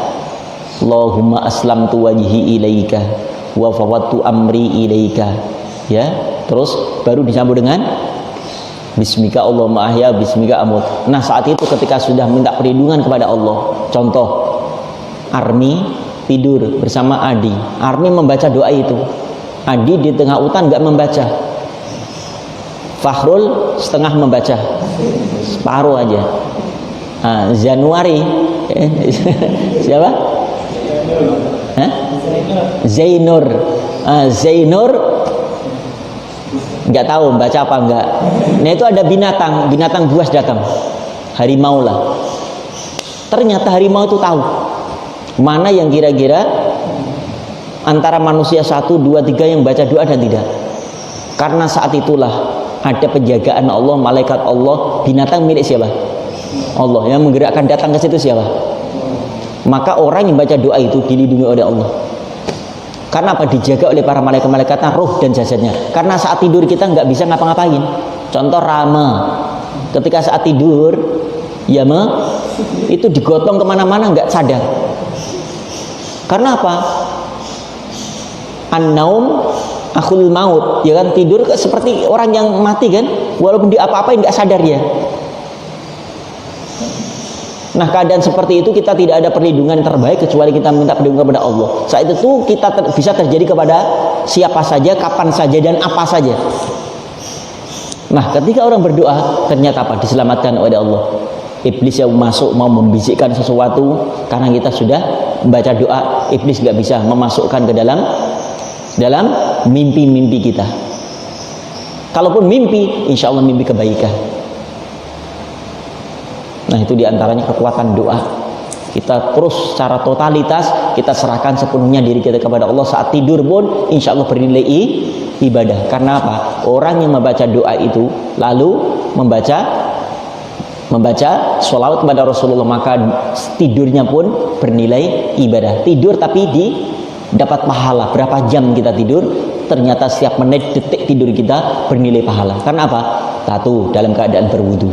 Allahumma aslamtu wajhi ilaika wa fawwadtu amri ilaika, ya. Terus baru disambung dengan bismika Allahumma ahya bismika amut. Nah, saat itu ketika sudah minta perlindungan kepada Allah, contoh Armi tidur bersama Adi, Armi membaca doa itu, Adi di tengah hutan nggak membaca, Fahrul setengah membaca, separuh aja. Januari siapa? Zainur. Zainur nggak tahu baca apa enggak. Nah, itu ada binatang buas datang, harimau lah. Ternyata harimau itu tahu mana yang kira-kira antara manusia 1, 2, 3 yang baca doa dan tidak. Karena saat itulah ada penjagaan Allah, malaikat Allah, binatang milik siapa? Allah. Yang menggerakkan datang ke situ siapa? Maka orang yang baca doa itu dilindungi oleh Allah. Karena apa? Dijaga oleh para malaikat-malaikatnya, roh dan jasadnya. Karena saat tidur kita nggak bisa ngapa-ngapain. Contoh Rama, ketika saat tidur, ya itu digotong kemana-mana nggak sadar. Karena apa? An-naum akhul maut, ya kan, tidur seperti orang yang mati kan, walaupun di apa-apain nggak sadar ya. Nah, keadaan seperti itu kita tidak ada perlindungan yang terbaik kecuali kita minta perlindungan kepada Allah. Saat itu kita bisa terjadi kepada siapa saja, kapan saja, dan apa saja. Nah, ketika orang berdoa, ternyata apa? Diselamatkan oleh Allah. Iblis yang masuk mau membisikkan sesuatu, karena kita sudah membaca doa, iblis nggak bisa memasukkan ke dalam mimpi-mimpi kita. Kalaupun mimpi, insya Allah mimpi kebaikan. Nah, itu diantaranya kekuatan doa. Kita terus secara totalitas kita serahkan sepenuhnya diri kita kepada Allah. Saat tidur pun insya Allah bernilai ibadah. Karena apa? Orang yang membaca doa itu lalu membaca sholawat kepada Rasulullah, maka tidurnya pun bernilai ibadah. Tidur tapi dapat pahala. Berapa jam kita tidur, ternyata setiap menit detik tidur kita bernilai pahala. Karena apa? 1, dalam keadaan berwudu.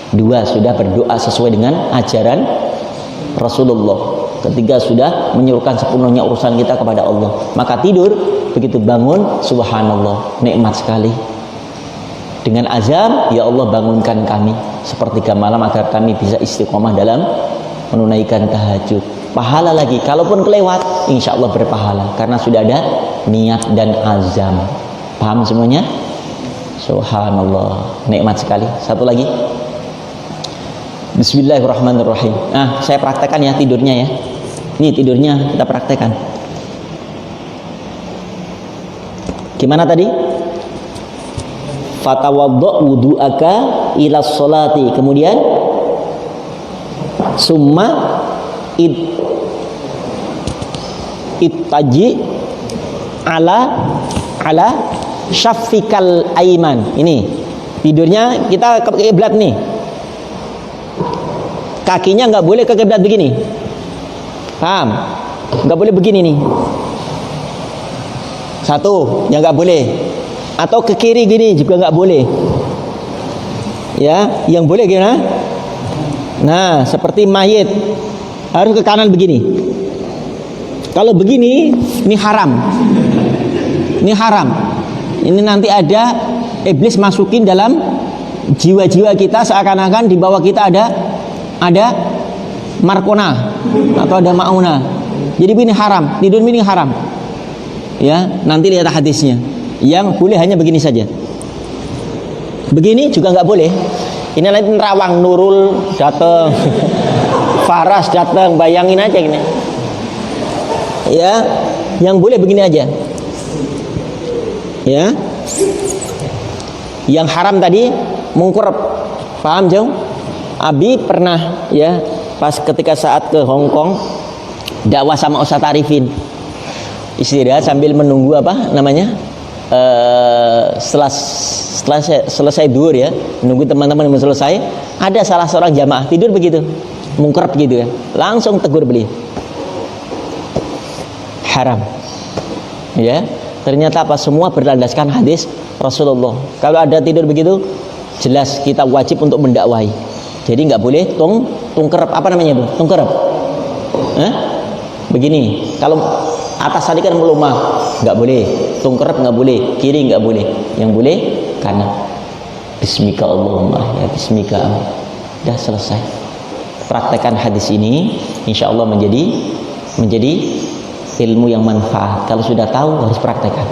2, sudah berdoa sesuai dengan ajaran Rasulullah. 3, sudah menyuruhkan sepenuhnya urusan kita kepada Allah. Maka tidur, begitu bangun, subhanallah, nikmat sekali. dengan azam, ya Allah bangunkan kami sepertiga malam agar kami bisa istiqomah dalam menunaikan tahajud. Pahala lagi, kalaupun kelewat, insya Allah berpahala karena sudah ada niat dan azam. Paham semuanya? Subhanallah, nikmat sekali. Satu lagi, Bismillahirrahmanirrahim. Saya praktekkan ya tidurnya ya. Ini tidurnya kita praktekkan. Gimana tadi? Fatawaddo wudu'aka ila sholati, kemudian summa ittaji ala syafikal aiman. Ini tidurnya kita ke kiblat nih, kakinya nggak boleh ke kiblat begini, paham? Nggak boleh begini nih, satu yang nggak boleh. Atau ke kiri gini juga nggak boleh ya. Yang boleh gimana? Nah, seperti mayit harus ke kanan begini. Kalau begini, ini haram. Ini haram. Ini nanti ada iblis masukin dalam jiwa-jiwa kita, seakan-akan di bawah kita ada markona atau ada mauna. Jadi ini haram, tidur ini haram. Ya, nanti lihat hadisnya. Yang boleh hanya begini saja. Begini juga nggak boleh. Ini lain Rawang Nurul datang, Faras datang, bayangin aja gini. Ya, yang boleh begini aja. Ya, yang haram tadi mungkurep, paham jauh? Abi pernah ya pas ketika saat ke Hong Kong dakwah sama Ustaz Arifin, istirahat sambil menunggu apa namanya? Setelah selesai duhur ya, menunggu teman-teman yang selesai, ada salah seorang jamaah tidur begitu, mungkrep gitu ya, langsung tegur beliau, haram. Ya, ternyata apa, semua berlandaskan hadis Rasulullah. Kalau ada tidur begitu, jelas kita wajib untuk mendakwahi. Jadi nggak boleh tungkerep, apa namanya bu? Tungkerep. Begini, kalau atas tadi kan melumah, nggak boleh. Tungkerep nggak boleh, kiri nggak boleh. Yang boleh kanan. Bismika Allahumma, ya Bismika. Dah selesai. Praktekkan hadis ini, insya Allah menjadi ilmu yang manfaat. Kalau sudah tahu harus praktekkan.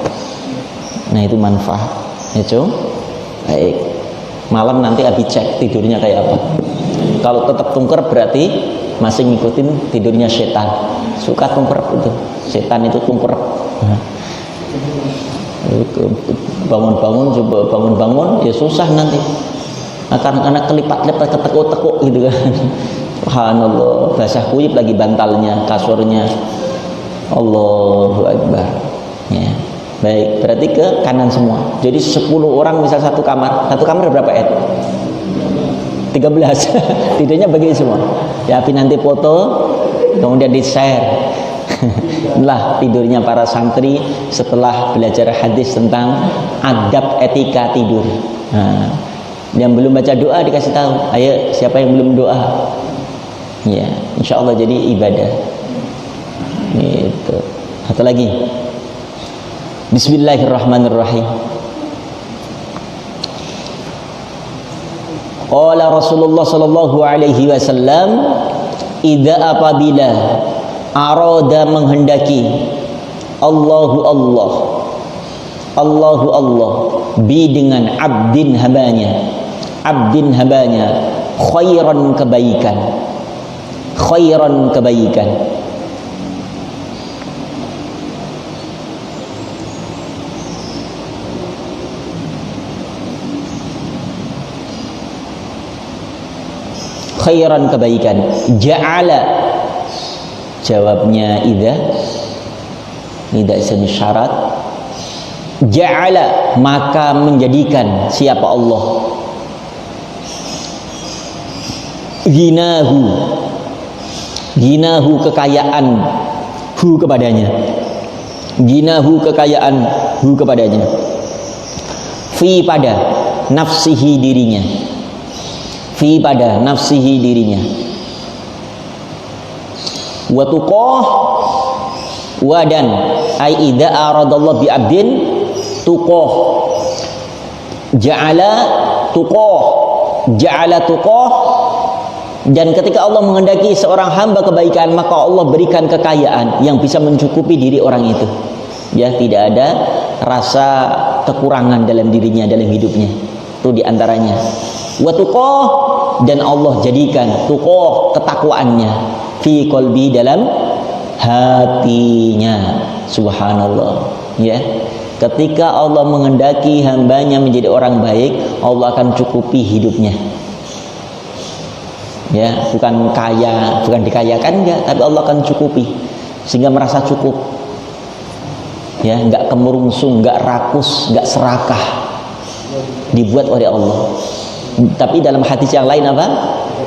Nah itu manfaat. Itu baik. Malam nanti Abi cek tidurnya kayak apa. Kalau tetap tungkerep berarti masih ngikutin tidurnya setan. Suka tungkerep itu. Setan itu tungkerep. Bangun-bangun, coba bangun-bangun ya susah nanti. Karena kelipat-lipat, ketekuk-tekuk gitu kan. Subhanallah, basah kuyup lagi bantalnya, kasurnya. Allahu Akbar. Ya. Baik, berarti ke kanan semua. Jadi 10 orang misal satu kamar. Satu kamar berapa 13. Tidurnya begini semua. Ya, tapi nanti foto kemudian di-share. Lah tidurnya para santri setelah belajar hadis tentang adab etika tidur. Nah, yang belum baca doa dikasih tahu. Ayo, siapa yang belum doa? Ya, insya Allah jadi ibadah. Itu. Satu lagi. Bismillahirrahmanirrahim. Qala Rasulullah sallallahu alaihi wasallam, idza apabila arada menghendaki Allahu Allah bi dengan abdin hambanya khairan kebaikan ja'ala, jawabnya idza isim syarat, ja'ala maka menjadikan siapa Allah, ginahu kekayaan kepadanya fi pada nafsihi dirinya wa tuqah wadan ai idza aradallahu bi abdin tuqah, Ja'ala tuqah, dan ketika Allah menghendaki seorang hamba kebaikan, maka Allah berikan kekayaan yang bisa mencukupi diri orang itu. Ya, tidak ada rasa kekurangan dalam dirinya, dalam hidupnya. Itu diantaranya. Wa tuqah, dan Allah jadikan tuqah, ketakwaannya, fi qalbi, dalam hatinya. Subhanallah. Ya, ketika Allah menghendaki hambanya menjadi orang baik, Allah akan cukupi hidupnya. Ya, bukan kaya, bukan dikayakan, enggak, tapi Allah akan cukupi sehingga merasa cukup. Ya, enggak kemurungsung, enggak rakus, enggak serakah, dibuat oleh Allah. Tapi dalam hadis yang lain apa?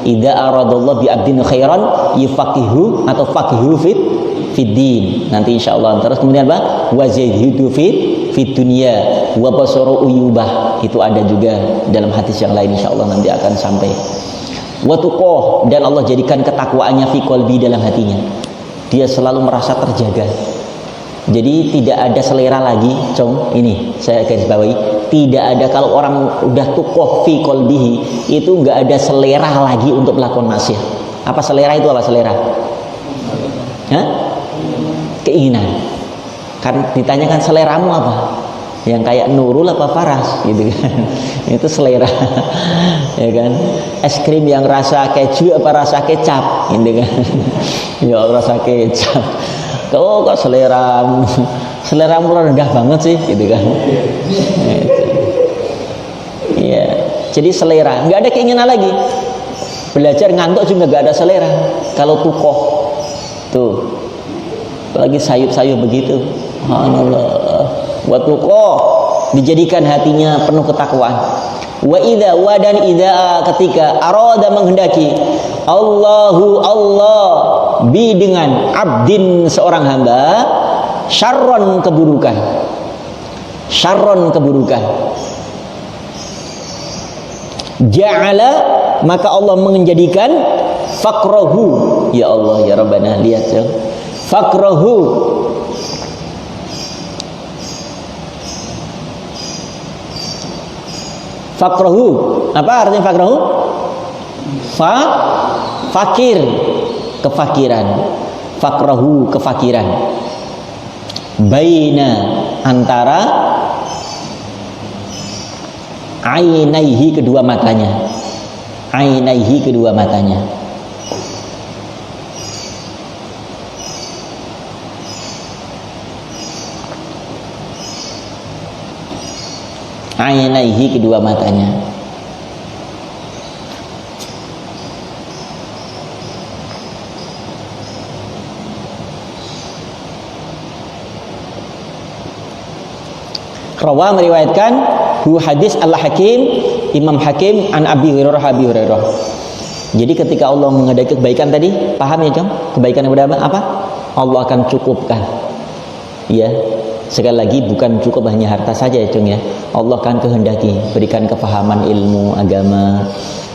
Idza aradallahu bi 'abdin khairan yufaqihu atau faqihu fid din. Nanti insyaallah. Terus kemudian apa? Wa zahidu fid dunya wa basaru uyubah. Itu ada juga dalam hadis yang lain, insyaallah nanti akan sampai. Wa tuqah, dan Allah jadikan ketakwaannya fi qalbi, dalam hatinya. Dia selalu merasa terjaga. Jadi tidak ada selera lagi, Cong. Ini saya garis bawahi, tidak ada. Kalau orang udah tuqah fi qalbihi, itu enggak ada selera lagi untuk melakukan maksiat. Apa selera itu? Apa selera? Hah? Keinginan. Kan ditanyakan seleramu apa? Yang kayak Nurul apa Faras gitu kan. Itu selera. Ya kan? Es krim yang rasa keju apa rasa kecap gitu kan. Ya rasa kecap. Kok seleramu rendah banget sih gitu kan. Iya. Jadi selera, nggak ada keinginan lagi. Belajar ngantuk juga nggak ada selera. Kalau tuqah tuh, apalagi sayup-sayup begitu. Subhanallah. Wa tuqah, dijadikan hatinya penuh ketakwaan. Wa idza, dan idza, ketika arada, menghendaki Allah bi, dengan abdin, seorang hamba, syarron, keburukan, ja'ala, maka Allah menjadikan faqrahu. Ya Allah, ya Rabbana, lihat ya, faqrahu, apa artinya faqrahu? Fakir, kefakiran. Faqrahu, kefakiran. Baina, antara ainaihi, kedua matanya. Ainaihi, kedua matanya. Ainaihi, kedua matanya. Rawa, meriwayatkan hu hadis Al-Hakim, Imam Hakim, an Abi Hurairah. Jadi ketika Allah menghendaki kebaikan tadi, paham ya, Jom? Kebaikan yang pertama apa? Allah akan cukupkan. Ya. Sekali lagi, bukan cukup hanya harta saja ya, Jom ya. Allah akan kehendaki berikan kefahaman ilmu agama,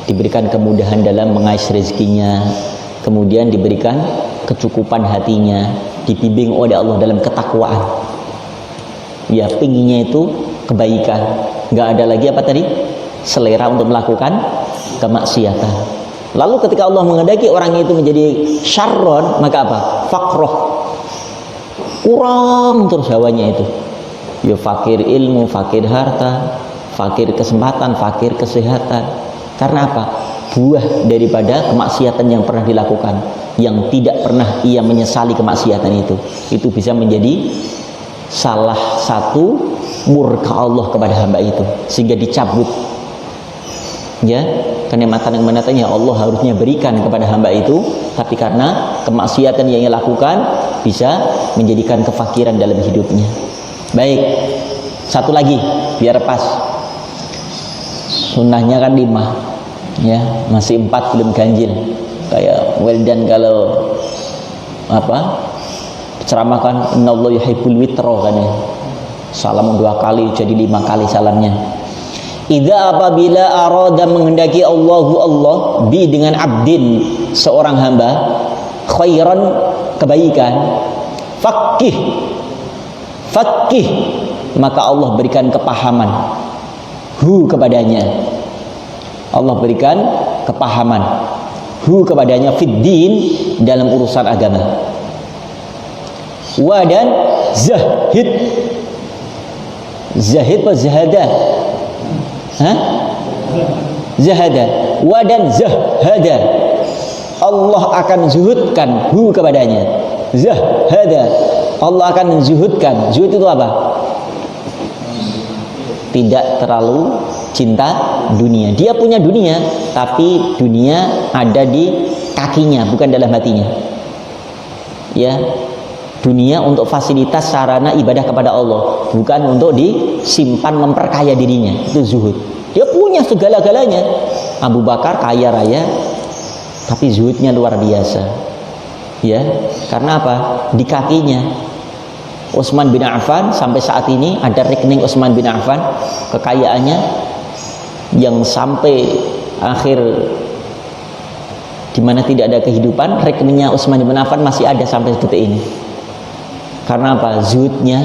diberikan kemudahan dalam mengais rezekinya, kemudian diberikan kecukupan hatinya, dibimbing oleh Allah dalam ketakwaan. Ya, pinginnya itu kebaikan, nggak ada lagi apa tadi? Selera untuk melakukan kemaksiatan. Lalu ketika Allah menghendaki orang itu menjadi syarron, maka apa? Faqroh, kurang terus hawanya itu. Ya, fakir ilmu, fakir harta, fakir kesempatan, fakir kesehatan. Karena apa? Buah daripada kemaksiatan yang pernah dilakukan, yang tidak pernah ia menyesali kemaksiatan itu bisa menjadi salah satu murka Allah kepada hamba itu, sehingga dicabut ya kenikmatan yang menatanya Allah harusnya berikan kepada hamba itu, tapi karena kemaksiatan yang ia lakukan bisa menjadikan kefakiran dalam hidupnya. Baik, satu lagi biar pas, sunnahnya kan 5 ya, masih 4 belum ganjil. Kayak Weldan kalau apa ceramahkan innallaha yuhibbul witra kan ya, salam 2 kali jadi 5 kali salamnya. Idza, apabila arada, menghendaki Allah bi, dengan abdin, seorang hamba, khairan, kebaikan, fakih, maka Allah berikan kepahaman. kepadanya. Allah berikan kepahaman kepadanya fiddin, dalam urusan agama. Wa dan zahid. Zahid atau zahada? Zahada. Wa dan zahada. Allah akan zuhudkan kepadanya. Zahada. Allah akan zuhudkan. Zuhud itu apa? Tidak terlalu cinta dunia. Dia punya dunia, tapi dunia ada di kakinya, bukan dalam hatinya. Ya, dunia untuk fasilitas sarana ibadah kepada Allah, bukan untuk disimpan memperkaya dirinya. Itu zuhud. Dia punya segala-galanya. Abu Bakar kaya raya, tapi zuhudnya luar biasa. Ya, karena apa? Di kakinya. Utsman bin Affan sampai saat ini ada rekening Utsman bin Affan, kekayaannya yang sampai akhir di mana tidak ada kehidupan, rekeningnya Utsman bin Affan masih ada sampai detik ini. Karena apa? Zuhudnya,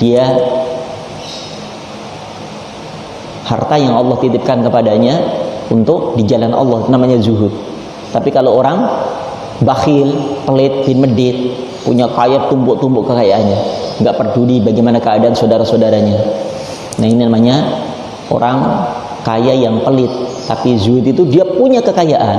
dia harta yang Allah titipkan kepadanya untuk di jalan Allah, namanya zuhud. Tapi kalau orang bakhil, pelit, bin medit, punya kaya tumpuk-tumpuk kekayaannya, nggak peduli bagaimana keadaan saudara-saudaranya. Nah, ini namanya orang kaya yang pelit. Tapi zuhud itu dia punya kekayaan.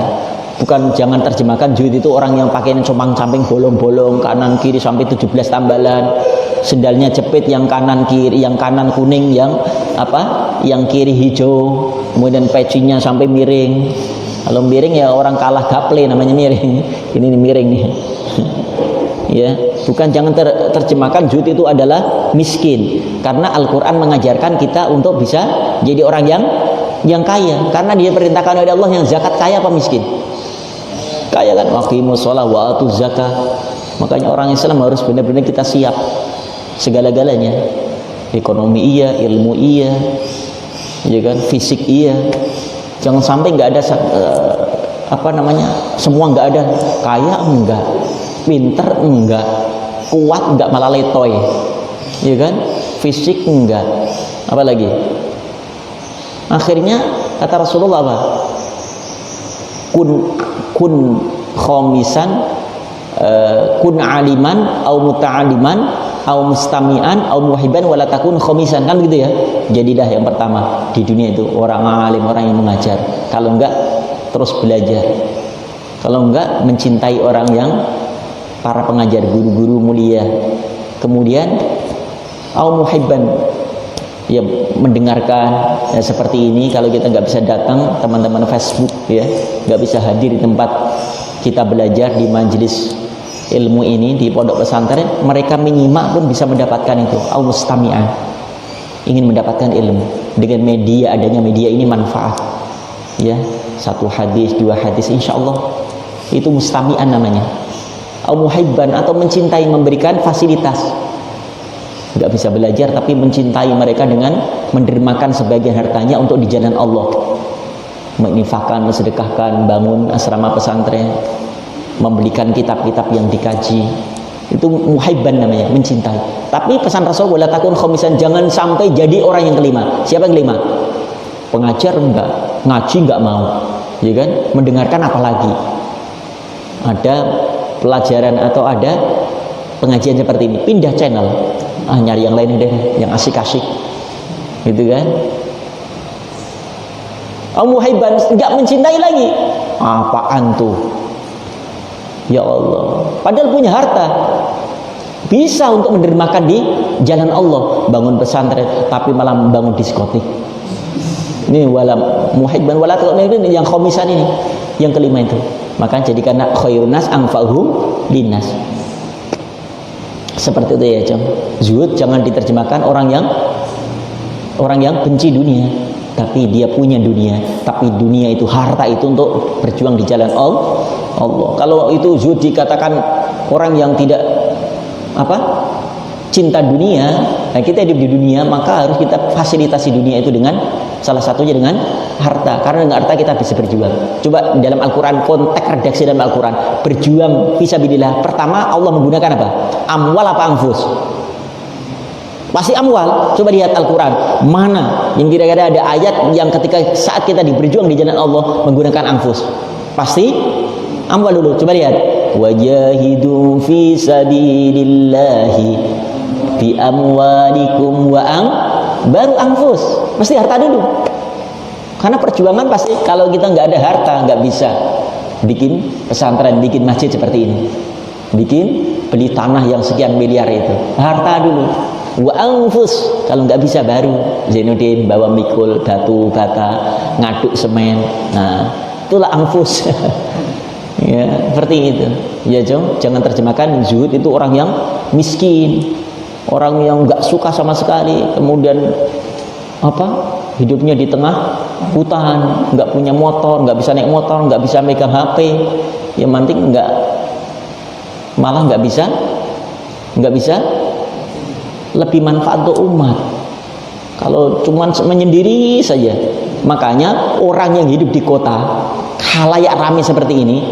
Bukan, jangan terjemahkan zuhud itu orang yang pakaian compang-camping, bolong-bolong, kanan kiri sampai 17 tambalan, sendalnya jepit, yang kanan kiri, yang kanan kuning, yang yang kiri hijau, kemudian pecinya sampai miring. Kalau miring ya orang kalah gaple, namanya miring. Ini miring nih. Ya, bukan, jangan terjemahkan zuhud itu adalah miskin, karena Al-Qur'an mengajarkan kita untuk bisa jadi orang yang kaya, karena dia perintahkan oleh Allah yang zakat. Kaya apa miskin? Kaya kan? Waqimus shalah wa atuz zakah. Makanya orang Islam harus benar-benar kita siap segala-galanya. Ekonomi iya, ilmu iya, ya kan, fisik iya. Jangan sampai nggak ada semua nggak ada. Kaya enggak, pinter enggak, kuat enggak, malah letoy, ya kan, fisik enggak, apa lagi? Akhirnya kata Rasulullah apa? Kun khomisan, kun aliman au muta'aliman au mustami'an au muhibban wala takun khomisan, kan gitu ya. Jadilah yang pertama di dunia itu orang alim, orang yang mengajar. Kalau enggak terus belajar, kalau enggak mencintai orang yang para pengajar, guru-guru mulia. Kemudian au muhibban, ya mendengarkan ya, seperti ini. Kalau kita nggak bisa datang, teman-teman Facebook ya, nggak bisa hadir di tempat kita belajar di majelis ilmu ini di pondok pesantren, mereka menyimak pun bisa mendapatkan itu. Au mustami'an, ingin mendapatkan ilmu dengan media, adanya media ini manfaat ya, satu hadis, dua hadis, insya Allah itu mustami'an namanya. Au muhibban, atau mencintai, memberikan fasilitas. Nggak bisa belajar tapi mencintai mereka dengan mendermakan sebagian hartanya untuk di jalan Allah, menginfakkan, mensedekahkan, bangun asrama pesantren, membelikan kitab-kitab yang dikaji. Itu muhibban namanya, mencintai. Tapi pesan Rasul, wala takun khomisan, jangan sampai jadi orang yang kelima. Siapa yang kelima? Pengajar enggak, ngaji enggak mau, ya kan? Mendengarkan apalagi. Ada pelajaran atau ada pengajian seperti ini, pindah channel, nyari yang lain deh, yang asik-asik, gitu kan? Muhibban, nggak mencintai lagi. Apaan tuh? Ya Allah, padahal punya harta, bisa untuk mendermakan di jalan Allah, bangun pesantren, tapi malah bangun diskotik. Ini wala muhibban wala ini yang khomisan ini, yang kelima itu. Maka jadikanlah khairun nas anfa'uhum linnas. Seperti itu ya, Jom. Zuhud jangan diterjemahkan orang yang benci dunia, tapi dia punya dunia, tapi dunia itu, harta itu untuk berjuang di jalan Allah. Kalau itu zuhud dikatakan orang yang tidak cinta dunia, nah kita hidup di dunia, maka harus kita fasilitasi dunia itu dengan salah satunya dengan harta, karena dengan harta kita bisa berjuang. Coba dalam Al-Quran, konteks redaksi dalam Al-Quran, berjuang fisabilillah, pertama Allah menggunakan apa? Amwal apa anfus? Pasti amwal. Coba lihat Al-Quran, mana yang kira-kira ada ayat yang ketika saat kita berjuang di jalan Allah menggunakan anfus? Pasti amwal dulu. Coba lihat, wajahidu fi sabilillahi bi amwalikum baru anfus. Pasti harta dulu. Karena perjuangan pasti, kalau kita nggak ada harta nggak bisa bikin pesantren, bikin masjid seperti ini, beli tanah yang sekian miliar itu. Harta dulu. Wa anfus, kalau nggak bisa baru Zainuddin bawa mikul, batu bata, ngaduk semen. Nah, itulah anfus. Ya, seperti itu. Ya, jangan terjemahkan zuhud itu orang yang miskin, orang yang nggak suka sama sekali, kemudian hidupnya di tengah hutan, nggak punya motor, nggak bisa naik motor, nggak bisa megang HP, yang penting malah nggak bisa lebih manfaat untuk umat. Kalau cuma menyendiri saja. Makanya orang yang hidup di kota, khalayak ramai seperti ini,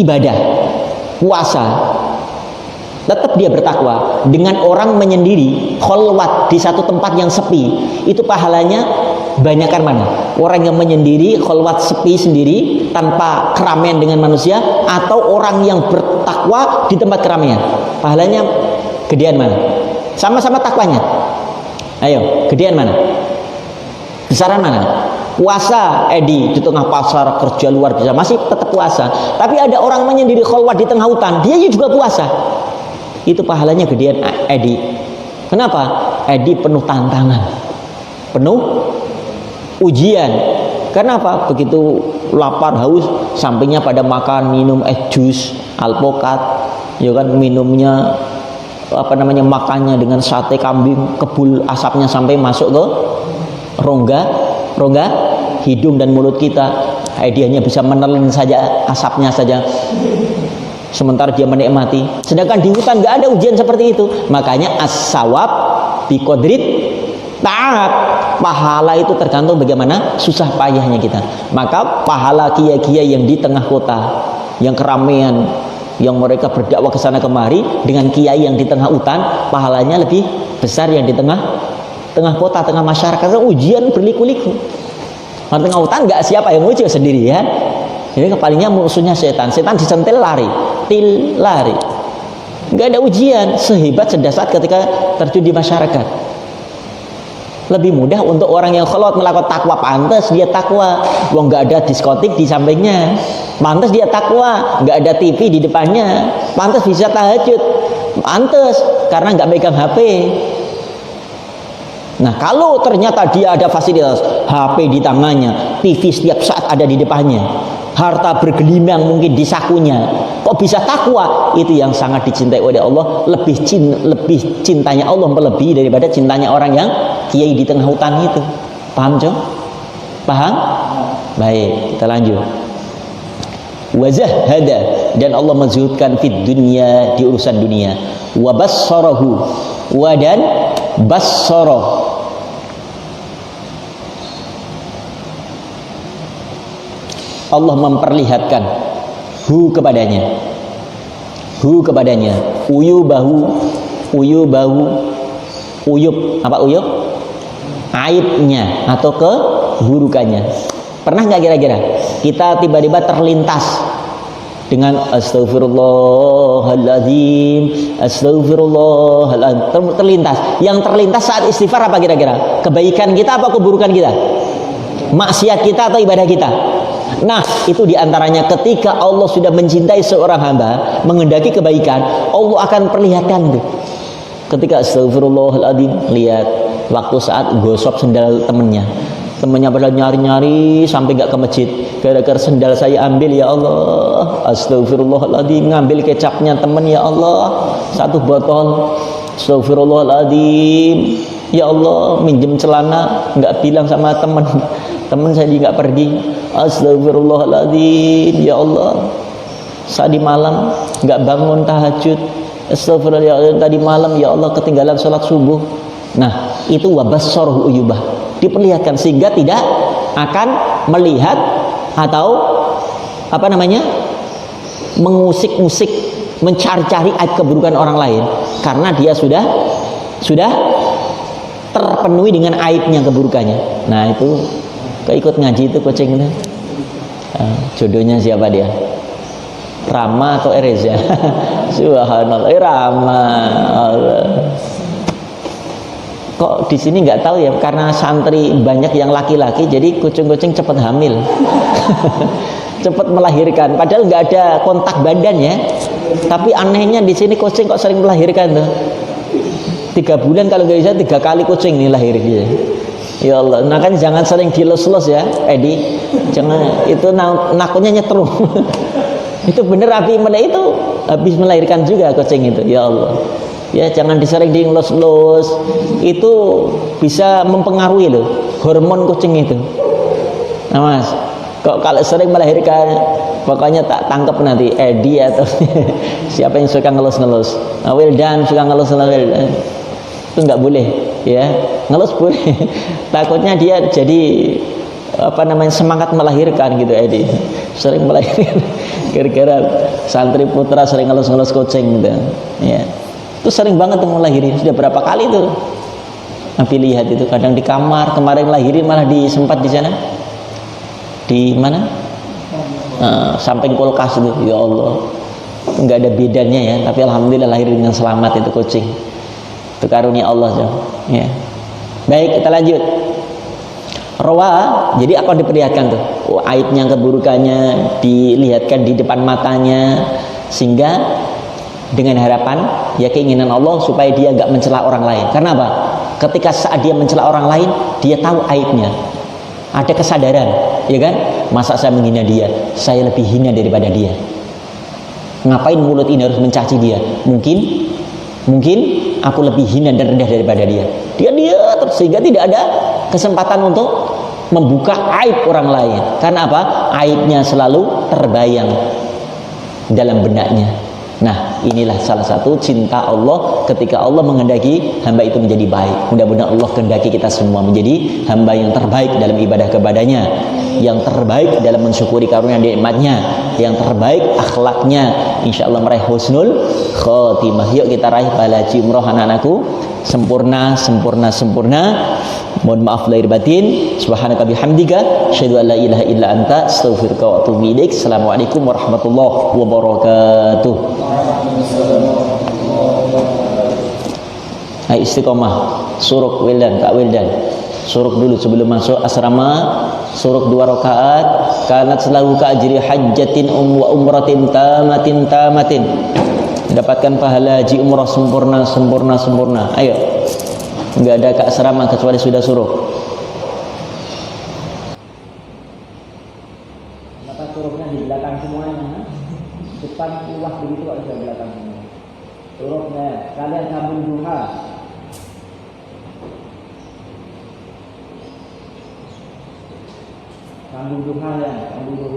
ibadah, puasa, tetap dia bertakwa. Dengan orang menyendiri, kholwat di satu tempat yang sepi, itu pahalanya banyakkan mana? Orang yang menyendiri, kholwat, sepi sendiri tanpa keramaian dengan manusia, atau orang yang bertakwa di tempat keramaian? Pahalanya gedean mana? Sama-sama takwanya. Ayo, gedean mana? Besaran mana? Puasa Edi di tengah pasar kerja luar biasa, masih tetap puasa. Tapi ada orang menyendiri kholwat di tengah hutan, dia juga puasa. Itu pahalanya gedean Edi. Kenapa? Edi penuh tantangan, penuh ujian. Kenapa? Begitu lapar, haus, sampingnya pada makan, minum jus, alpukat, ya kan, minumnya makannya dengan sate kambing, kebul asapnya sampai masuk ke rongga hidung dan mulut kita. Dia hanya bisa menelan saja asapnya saja, sementara dia menikmati. Sedangkan di hutan nggak ada ujian seperti itu. Makanya as-sawab biqadrit ta'ab. Pahala itu tergantung bagaimana susah payahnya kita. Maka pahala kiai-kiai yang di tengah kota, yang keramaian, yang mereka berdakwah ke sana kemari, dengan kiai yang di tengah hutan, pahalanya lebih besar yang di tengah kota, tengah masyarakat. Karena ujian berliku-liku. Di tengah hutan nggak siapa yang uji, sendiri ya. Jadi palingnya musuhnya setan disentil lari, lari. Nggak ada ujian sehebat sedasat ketika terjun di masyarakat. Lebih mudah untuk orang yang kholwat melakukan takwa. Pantas dia takwa, wong nggak ada diskotik di sampingnya. Pantas dia takwa, nggak ada TV di depannya. Pantas bisa tahajud. Pantas karena nggak megang HP. Nah, kalau ternyata dia ada fasilitas HP di tangannya, TV setiap saat ada di depannya, harta bergelimang mungkin di sakunya, kok bisa takwa? Itu yang sangat dicintai oleh Allah. Lebih cintanya Allah melebihi daripada cintanya orang yang kiai di tengah hutan itu. Paham, Jom? Paham? Baik, kita lanjut. Wazahada, dan Allah menzuhudkan fid dunia, di urusan dunia. Wa bassarahu, wa dan bassara, Allah memperlihatkan kepadanya uyub, aibnya atau keburukannya. Pernah nggak kira-kira kita tiba-tiba terlintas dengan astagfirullahaladzim, terlintas. Yang terlintas saat istighfar apa kira-kira? Kebaikan kita apa keburukan kita? Maksiat kita atau ibadah kita? Nah, itu diantaranya ketika Allah sudah mencintai seorang hamba, menghendaki kebaikan, Allah akan perlihatkan itu. Ketika astagfirullahaladzim, lihat waktu saat gosok sendal temennya pada nyari-nyari sampai nggak ke masjid, gara-gara sendal saya ambil, ya Allah, astagfirullahaladzim, ngambil kecapnya temen, ya Allah, 1 botol, astagfirullahaladzim, ya Allah, minjem celana nggak bilang sama temen saya nggak pergi, astagfirullahaladzim, ya Allah, saat di malam nggak bangun tahajud, astagfirullahaladzim, tadi malam ya Allah ketinggalan sholat subuh. Nah, itu wabassarahu uyubah, diperlihatkan sehingga tidak akan melihat atau mengusik-usik, mencari-cari aib keburukan orang lain, karena dia sudah sudah terpenuhi dengan aibnya, keburukannya. Nah itu keikut ngaji itu kucing itu jodohnya siapa dia? Rama atau Ereza? Subhanallah, Rama. Allah. Kok di sini nggak tahu ya, karena santri banyak yang laki-laki, jadi kucing-kucing cepat hamil, cepat melahirkan. Padahal nggak ada kontak badan ya. Tapi anehnya di sini kucing kok sering melahirkan tuh. 3 bulan kalau nggak bisa 3 kali kucing nih lahir gitu. Ya Allah, nah kan jangan sering dilus-lus ya, Edi. Jangan, itu nakutnya nyetrum. Itu bener api mana itu habis melahirkan juga kucing itu. Ya Allah. Ya jangan disering dilus-lus, itu bisa mempengaruhi loh hormon kucing itu. Nah Mas, kok kalau sering melahirkan, pokoknya tak tangkap nanti Edi atau siapa yang suka ngelus-ngelus. Nah, Wildan suka ngelus-ngelus, itu nggak boleh ya, ngelus boleh. Takutnya dia jadi apa namanya, semangat melahirkan gitu. Edi sering melahirkan gara-gara santri putra sering ngelus-ngelus kucing gitu ya. Itu sering banget tuh ngelahirin, sudah berapa kali tuh Nabi lihat itu, kadang di kamar, kemarin lahirin malah sempat di sana, di mana, samping kulkas itu. Ya Allah, nggak ada bedanya ya, tapi alhamdulillah lahir dengan selamat itu kucing. Itu karunia Allah ya. Baik, kita lanjut. Rawa, jadi akan diperlihatkan tuh aibnya, keburukannya dilihatkan di depan matanya, sehingga dengan harapan ya keinginan Allah supaya dia nggak mencela orang lain. Karena apa? Ketika saat dia mencela orang lain, dia tahu aibnya, ada kesadaran, ya kan? Masa saya menghina dia, saya lebih hina daripada dia. Ngapain mulut ini harus mencaci dia? Mungkin aku lebih hina dan rendah daripada dia. Dia terus, sehingga tidak ada kesempatan untuk membuka aib orang lain. Karena apa? Aibnya selalu terbayang dalam benaknya. Nah, inilah salah satu cinta Allah ketika Allah menghendaki hamba itu menjadi baik. Mudah-mudahan Allah kehendaki kita semua menjadi hamba yang terbaik dalam ibadah kepadanya, yang terbaik dalam mensyukuri karunia nikmatnya, yang terbaik akhlaknya. Insya Allah meraih husnul khotimah. Yuk kita raih pahala haji umroh anak-anakku sempurna. Mohon maaf lahir batin. Subhanaka bihamdika asyhadu an la ilaha illa anta astaghfiruka wa atubu ilaik. Assalamualaikum warahmatullahi wabarakatuh. Hai istiqomah, suruk Wildan, Kak Wildan. Suruk dulu sebelum masuk asrama, suruk 2 rakaat. Kanat selalu ka ajri hajjatin wa umratin tamatin. Mendapatkan pahala haji umrah sempurna. Ayo. Enggak ada ke asrama kecuali sudah suruh. Maka suruhnya di belakang semuanya. Depan luas begitu kok di belakang semua. Suruhnya kalian sambung duha. Sambung duha ya, sambung duha.